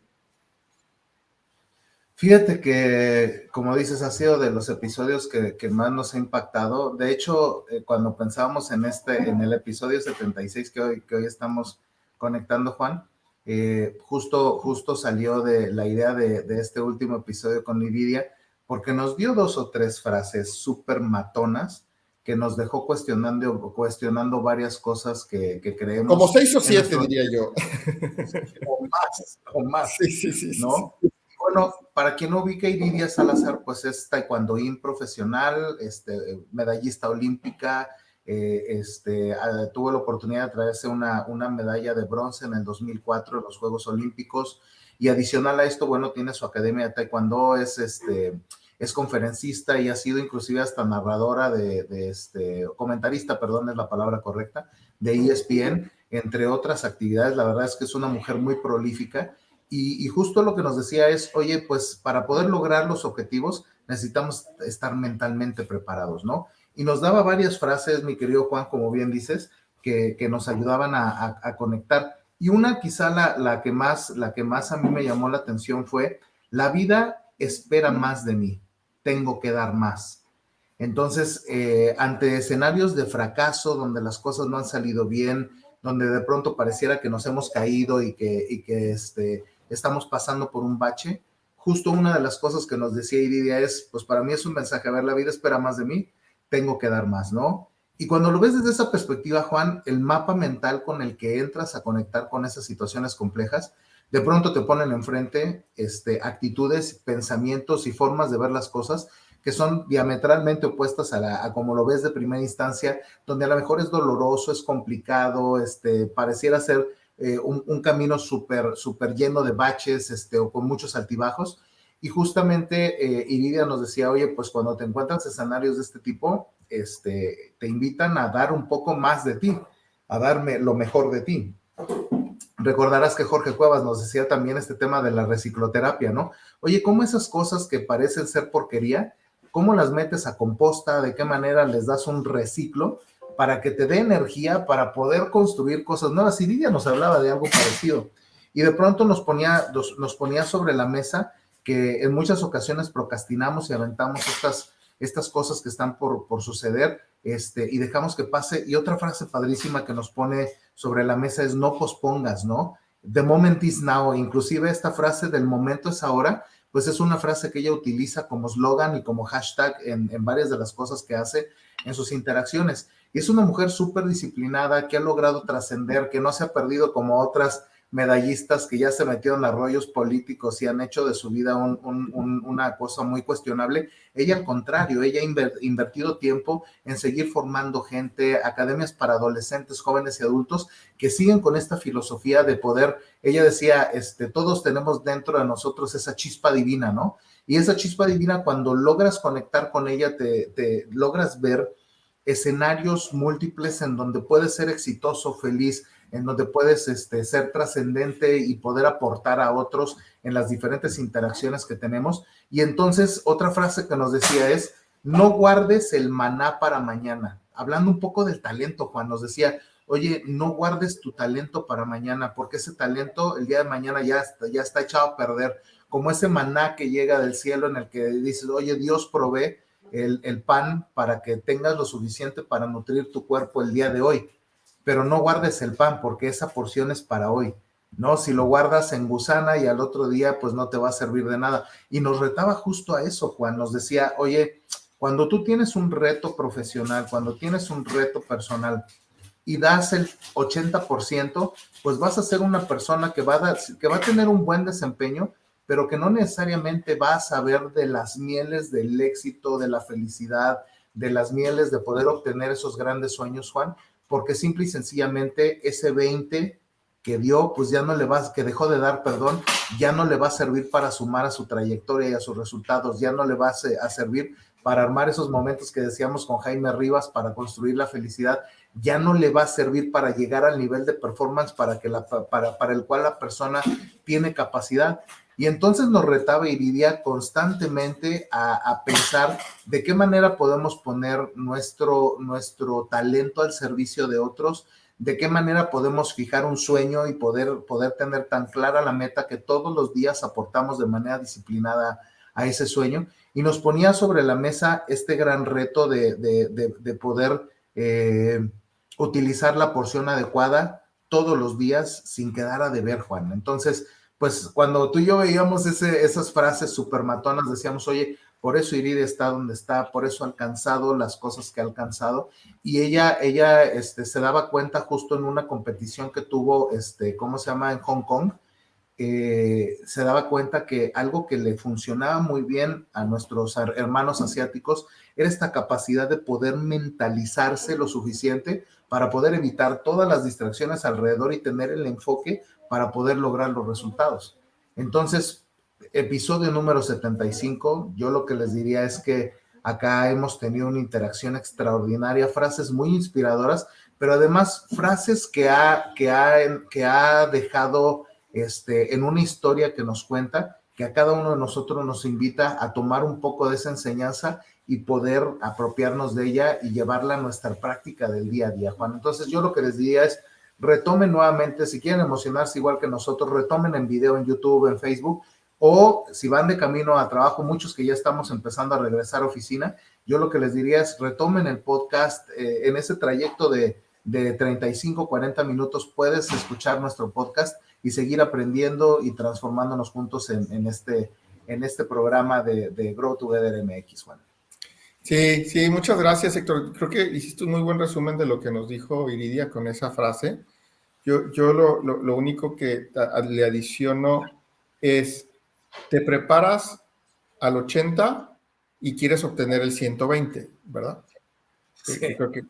Fíjate que, como dices, ha sido de los episodios que más nos ha impactado. De hecho, cuando pensábamos en el episodio 76 que hoy estamos conectando, Juan, justo salió de la idea de este último episodio con Iridia, porque nos dio 2 o 3 frases súper matonas que nos dejó cuestionando varias cosas que creemos. Como 6 o 7, diría yo. O más, Sí. ¿no? Sí. Bueno, para quien no ubica, Iridia Salazar, pues es taekwondoín profesional, medallista olímpica, tuvo la oportunidad de traerse una medalla de bronce en el 2004 en los Juegos Olímpicos, y adicional a esto, bueno, tiene su academia de taekwondo, es conferencista y ha sido inclusive hasta narradora comentarista, perdón, es la palabra correcta, de ESPN, entre otras actividades. La verdad es que es una mujer muy prolífica. Y justo lo que nos decía es, oye, pues para poder lograr los objetivos necesitamos estar mentalmente preparados, ¿no? Y nos daba varias frases, mi querido Juan, como bien dices, que nos ayudaban a conectar. Y una, quizá la que más a mí me llamó la atención fue: la vida espera más de mí, tengo que dar más. Entonces, ante escenarios de fracaso, donde las cosas no han salido bien, donde de pronto pareciera que nos hemos caído y que estamos pasando por un bache, justo una de las cosas que nos decía Iridia es, pues para mí es un mensaje: a ver, la vida espera más de mí, tengo que dar más, ¿no? Y cuando lo ves desde esa perspectiva, Juan, el mapa mental con el que entras a conectar con esas situaciones complejas, de pronto te ponen enfrente actitudes, pensamientos y formas de ver las cosas que son diametralmente opuestas a como lo ves de primera instancia, donde a lo mejor es doloroso, es complicado, pareciera ser un camino súper lleno de baches, o con muchos altibajos. Y justamente Iridia nos decía, oye, pues cuando te encuentras escenarios de este tipo, te invitan a dar un poco más de ti, a darme lo mejor de ti. Recordarás que Jorge Cuevas nos decía también este tema de la recicloterapia, ¿no? Oye, ¿cómo esas cosas que parecen ser porquería, cómo las metes a composta? ¿De qué manera les das un reciclo para que te dé energía para poder construir cosas nuevas? Y Lidia nos hablaba de algo parecido. Y de pronto nos ponía sobre la mesa que en muchas ocasiones procrastinamos y aventamos estas cosas que están por suceder, y dejamos que pase. Y otra frase padrísima que nos pone sobre la mesa es: no pospongas, ¿no? The moment is now. Inclusive esta frase del momento es ahora, pues es una frase que ella utiliza como eslogan y como hashtag en varias de las cosas que hace en sus interacciones. Y es una mujer súper disciplinada, que ha logrado trascender, que no se ha perdido como otras medallistas que ya se metieron a rollos políticos y han hecho de su vida una cosa muy cuestionable. Ella, al contrario, ella ha invertido tiempo en seguir formando gente, academias para adolescentes, jóvenes y adultos que siguen con esta filosofía de poder. Ella decía, todos tenemos dentro de nosotros esa chispa divina, ¿no? Y esa chispa divina, cuando logras conectar con ella, te logras ver escenarios múltiples en donde puedes ser exitoso, feliz, en donde puedes ser trascendente y poder aportar a otros en las diferentes interacciones que tenemos. Y entonces otra frase que nos decía es, no guardes el maná para mañana. Hablando un poco del talento, Juan, nos decía, oye, no guardes tu talento para mañana, porque ese talento el día de mañana ya está echado a perder, como ese maná que llega del cielo en el que dices, oye, Dios provee el pan para que tengas lo suficiente para nutrir tu cuerpo el día de hoy, pero no guardes el pan porque esa porción es para hoy, ¿no? Si lo guardas en gusana y al otro día, pues no te va a servir de nada. Y nos retaba justo a eso, Juan, nos decía, oye, cuando tú tienes un reto profesional, cuando tienes un reto personal y das el 80%, pues vas a ser una persona que va a tener un buen desempeño, pero que no necesariamente va a saber de las mieles del éxito, de la felicidad, de las mieles de poder obtener esos grandes sueños, Juan, porque simple y sencillamente ese 20 que dio, pues ya no le va, que dejó de dar, perdón, ya no le va a servir para sumar a su trayectoria y a sus resultados, ya no le va a servir para armar esos momentos que decíamos con Jaime Rivas, para construir la felicidad, ya no le va a servir para llegar al nivel de performance para el cual la persona tiene capacidad. Y entonces nos retaba Iridia constantemente a pensar de qué manera podemos poner nuestro talento al servicio de otros, de qué manera podemos fijar un sueño y poder tener tan clara la meta que todos los días aportamos de manera disciplinada a ese sueño. Y nos ponía sobre la mesa este gran reto de poder utilizar la porción adecuada todos los días sin quedar a deber, Juan. Entonces, pues cuando tú y yo veíamos esas frases súper matonas, decíamos, oye, por eso Iridia está donde está, por eso ha alcanzado las cosas que ha alcanzado. Y ella se daba cuenta justo en una competición que tuvo, ¿cómo se llama? En Hong Kong. Se daba cuenta que algo que le funcionaba muy bien a nuestros hermanos asiáticos era esta capacidad de poder mentalizarse lo suficiente para poder evitar todas las distracciones alrededor y tener el enfoque para poder lograr los resultados. Entonces, episodio número 75, yo lo que les diría es que acá hemos tenido una interacción extraordinaria, frases muy inspiradoras, pero además frases que ha dejado en una historia que nos cuenta, que a cada uno de nosotros nos invita a tomar un poco de esa enseñanza y poder apropiarnos de ella y llevarla a nuestra práctica del día a día, Juan. Entonces yo lo que les diría es, retomen nuevamente, si quieren emocionarse igual que nosotros, retomen en video en YouTube, en Facebook, o si van de camino a trabajo, muchos que ya estamos empezando a regresar a oficina, yo lo que les diría es retomen el podcast. En ese trayecto de 35, 40 minutos puedes escuchar nuestro podcast y seguir aprendiendo y transformándonos juntos en este programa de Grow Together MX, Juan. Sí, muchas gracias, Héctor. Creo que hiciste un muy buen resumen de lo que nos dijo Iridia con esa frase. Yo lo único que le adiciono es, te preparas al 80 y quieres obtener el 120, ¿verdad? Sí. Creo que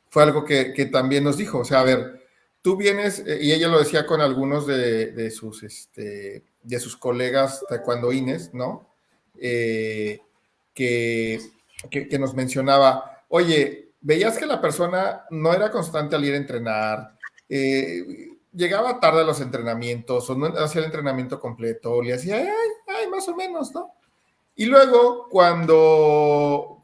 fue algo que también nos dijo. O sea, a ver, tú vienes, y ella lo decía con algunos de sus colegas taekwondoines, ¿no? Que nos mencionaba, oye, veías que la persona no era constante al ir a entrenar, llegaba tarde a los entrenamientos, o no hacía el entrenamiento completo, o le hacía, ay, más o menos, ¿no? Y luego, cuando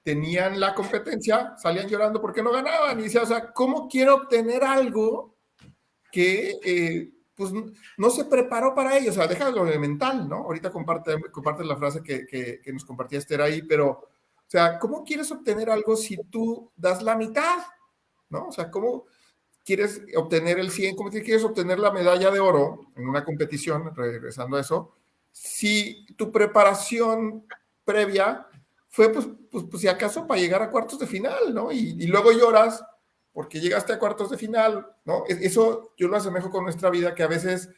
tenían la competencia, salían llorando porque no ganaban, y decía, o sea, ¿cómo quiero obtener algo que pues no se preparó para ello? O sea, deja lo elemental, ¿no? Ahorita comparte la frase que nos compartía Esther ahí, pero, o sea, ¿cómo quieres obtener algo si tú das la mitad? ¿No? O sea, ¿cómo quieres obtener el 100? ¿Cómo quieres obtener la medalla de oro en una competición, regresando a eso, si tu preparación previa fue, pues si acaso para llegar a cuartos de final, ¿no? Y luego lloras porque llegaste a cuartos de final, ¿no? Eso yo lo asemejo con nuestra vida, que a veces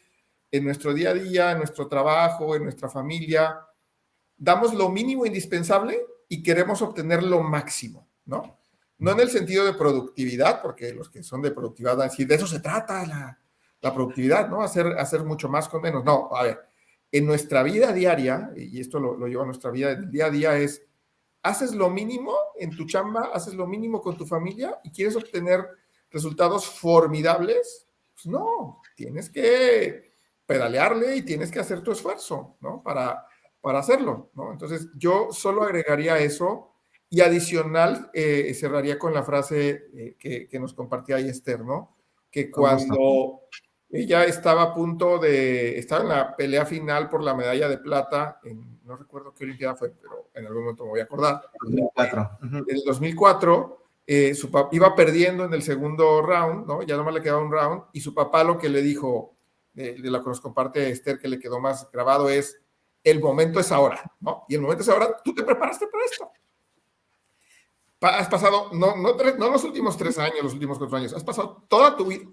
en nuestro día a día, en nuestro trabajo, en nuestra familia, damos lo mínimo indispensable y queremos obtener lo máximo, ¿no? No en el sentido de productividad, porque los que son de productividad van a decir, de eso se trata la productividad, ¿no? Hacer mucho más con menos. No, a ver, en nuestra vida diaria, y esto lo llevo a nuestra vida del día a día, es, haces lo mínimo en tu chamba, haces lo mínimo con tu familia y quieres obtener resultados formidables, pues no, tienes que pedalearle y tienes que hacer tu esfuerzo, ¿no? Para hacerlo, ¿no? Entonces, yo solo agregaría eso y adicional cerraría con la frase que nos compartía ahí Esther, ¿no? Que cuando ella estaba a punto estaba en la pelea final por la medalla de plata, no recuerdo qué olimpiada fue, pero en algún momento me voy a acordar. 2004. En el 2004, su papá iba perdiendo en el segundo round, ¿no? Ya nomás le quedaba un round, y su papá lo que le dijo, de lo que nos comparte Esther, que le quedó más grabado, es: el momento es ahora, ¿no? Y el momento es ahora, tú te preparaste para esto. Has pasado, no los últimos 3 años, los últimos 4 años, has pasado toda tu vida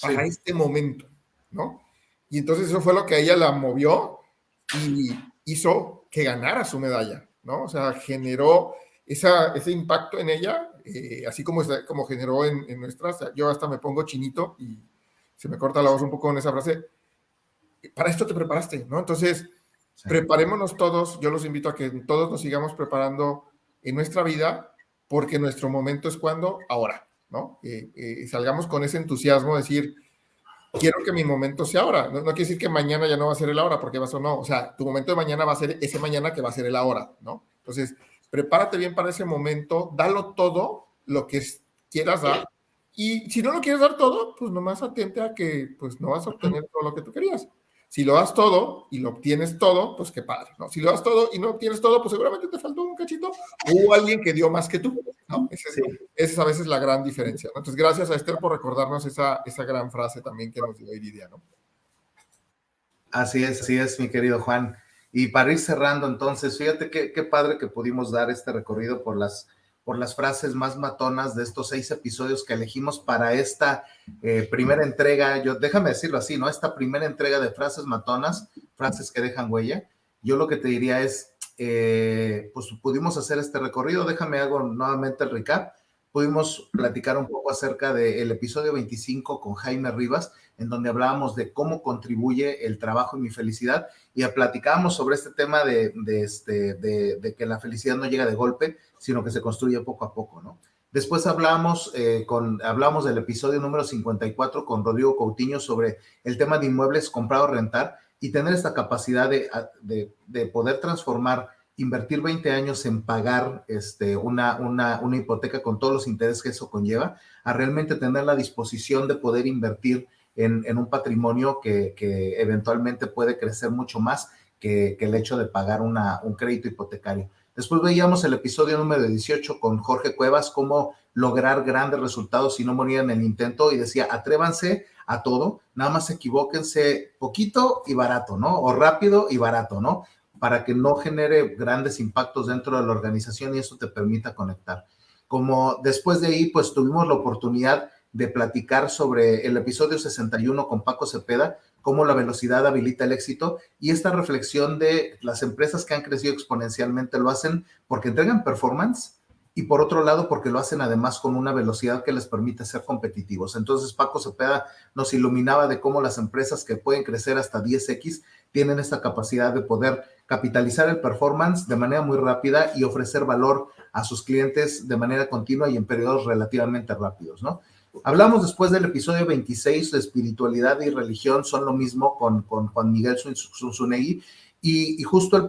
para este momento, ¿no? Y entonces eso fue lo que a ella la movió y hizo que ganara su medalla, ¿no? O sea, generó ese impacto en ella, así como generó en nuestras. O sea, yo hasta me pongo chinito y se me corta la voz un poco con esa frase. Para esto te preparaste, ¿no? Entonces, preparémonos todos. Yo los invito a que todos nos sigamos preparando en nuestra vida, porque nuestro momento es cuando, ahora, ¿no? Salgamos con ese entusiasmo de decir, quiero que mi momento sea ahora. No quiere decir que mañana ya no va a ser el ahora, porque vas o no. O sea, tu momento de mañana va a ser ese mañana que va a ser el ahora, ¿no? Entonces, prepárate bien para ese momento, dalo todo lo que quieras dar. Y si no lo quieres dar todo, pues nomás atente a que pues no vas a obtener todo lo que tú querías. Si lo das todo y lo obtienes todo, pues qué padre, ¿no? Si lo das todo y no obtienes todo, pues seguramente te faltó un cachito o alguien que dio más que tú, ¿no? Esa es a veces la gran diferencia, ¿no? Entonces, gracias a Esther por recordarnos esa gran frase también que nos dio Iridia, ¿no? Así es, mi querido Juan. Y para ir cerrando, entonces, fíjate qué padre que pudimos dar este recorrido por las frases más matonas de estos 6 episodios que elegimos para esta primera entrega. Déjame decirlo así, ¿no? Esta primera entrega de frases matonas, frases que dejan huella. Yo lo que te diría es, pues pudimos hacer este recorrido. Déjame hago nuevamente el recap. Pudimos platicar un poco acerca del episodio 25 con Jaime Rivas, en donde hablábamos de cómo contribuye el trabajo en mi felicidad, y platicábamos sobre este tema de que la felicidad no llega de golpe, sino que se construye poco a poco, ¿no? Después hablamos del episodio número 54 con Rodrigo Coutinho sobre el tema de inmuebles comprar o rentar, y tener esta capacidad de poder transformar, invertir 20 años en pagar una hipoteca con todos los intereses que eso conlleva, a realmente tener la disposición de poder invertir en un patrimonio que eventualmente puede crecer mucho más que el hecho de pagar un crédito hipotecario. Después veíamos el episodio número 18 con Jorge Cuevas, cómo lograr grandes resultados y no morir en el intento, y decía, atrévanse a todo, nada más equivóquense poquito y barato, ¿no? O rápido y barato, ¿no? Para que no genere grandes impactos dentro de la organización y eso te permita conectar. Como después de ahí, pues tuvimos la oportunidad de platicar sobre el episodio 61 con Paco Cepeda, cómo la velocidad habilita el éxito, y esta reflexión de las empresas que han crecido exponencialmente lo hacen porque entregan performance, y por otro lado porque lo hacen además con una velocidad que les permite ser competitivos. Entonces Paco Cepeda nos iluminaba de cómo las empresas que pueden crecer hasta 10x tienen esta capacidad de poder capitalizar el performance de manera muy rápida y ofrecer valor a sus clientes de manera continua y en periodos relativamente rápidos, ¿no? Hablamos después del episodio 26 de espiritualidad y religión son lo mismo con Juan Miguel Zunzunegui, y justo el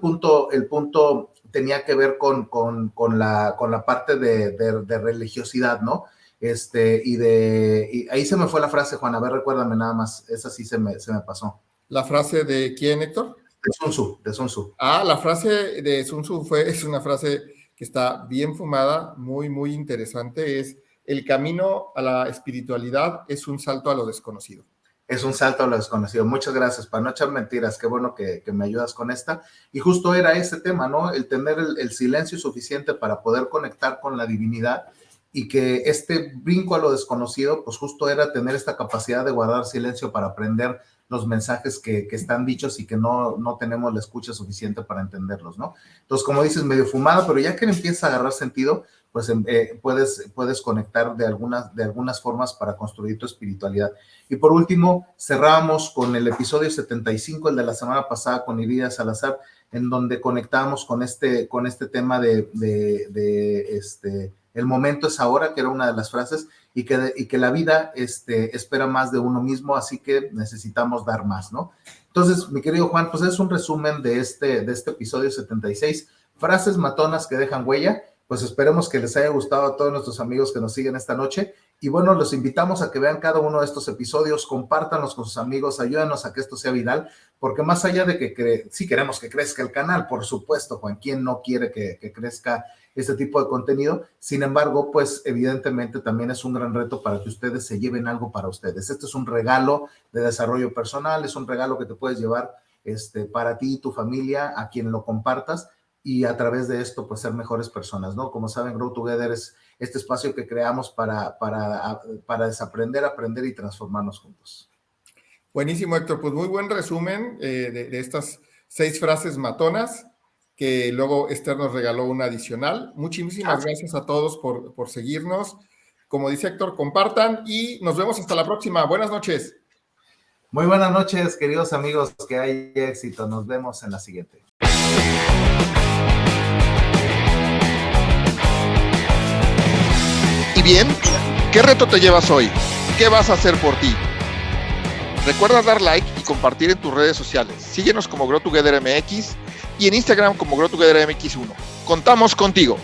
punto tenía que ver con la parte de religiosidad, ¿no? Y ahí se me fue la frase, Juan, a ver, recuérdame nada más, esa sí se me pasó. ¿La frase de quién, Héctor? De Sun Tzu. La frase de Sun Tzu es una frase que está bien fumada, muy, muy interesante, es: el camino a la espiritualidad es un salto a lo desconocido. Es un salto a lo desconocido. Muchas gracias, para no echar mentiras, qué bueno que me ayudas con esta. Y justo era ese tema, ¿no? El tener el silencio suficiente para poder conectar con la divinidad, y que este brinco a lo desconocido, pues justo era tener esta capacidad de guardar silencio para aprender los mensajes que están dichos y que no tenemos la escucha suficiente para entenderlos, ¿no? Entonces, como dices, medio fumada, pero ya que empieza a agarrar sentido, pues puedes conectar de algunas formas para construir tu espiritualidad. Y por último, cerramos con el episodio 75, el de la semana pasada con Iria Salazar, en donde conectamos con este tema de el momento es ahora, que era una de las frases, y que la vida espera más de uno mismo, así que necesitamos dar más, ¿no? Entonces, mi querido Juan, pues es un resumen de este episodio 76, frases matonas que dejan huella. Pues esperemos que les haya gustado a todos nuestros amigos que nos siguen esta noche. Y bueno, los invitamos a que vean cada uno de estos episodios, compártanlos con sus amigos, ayúdanos a que esto sea viral, porque más allá de que sí queremos que crezca el canal, por supuesto, Juan, ¿quién no quiere que crezca este tipo de contenido? Sin embargo, pues evidentemente también es un gran reto para que ustedes se lleven algo para ustedes. Este es un regalo de desarrollo personal, es un regalo que te puedes llevar para ti y tu familia, a quien lo compartas, y a través de esto, pues, ser mejores personas, ¿no? Como saben, Grow Together es este espacio que creamos para desaprender, aprender y transformarnos juntos. Buenísimo, Héctor. Pues muy buen resumen de estas 6 frases matonas, que luego Esther nos regaló una adicional. Muchísimas gracias a todos por seguirnos. Como dice Héctor, compartan y nos vemos hasta la próxima. Buenas noches. Muy buenas noches, queridos amigos, que hay éxito. Nos vemos en la siguiente. Y bien, ¿qué reto te llevas hoy? ¿Qué vas a hacer por ti? Recuerda dar like y compartir en tus redes sociales. Síguenos como Grow Together MX y en Instagram como Grow Together MX1. Contamos contigo.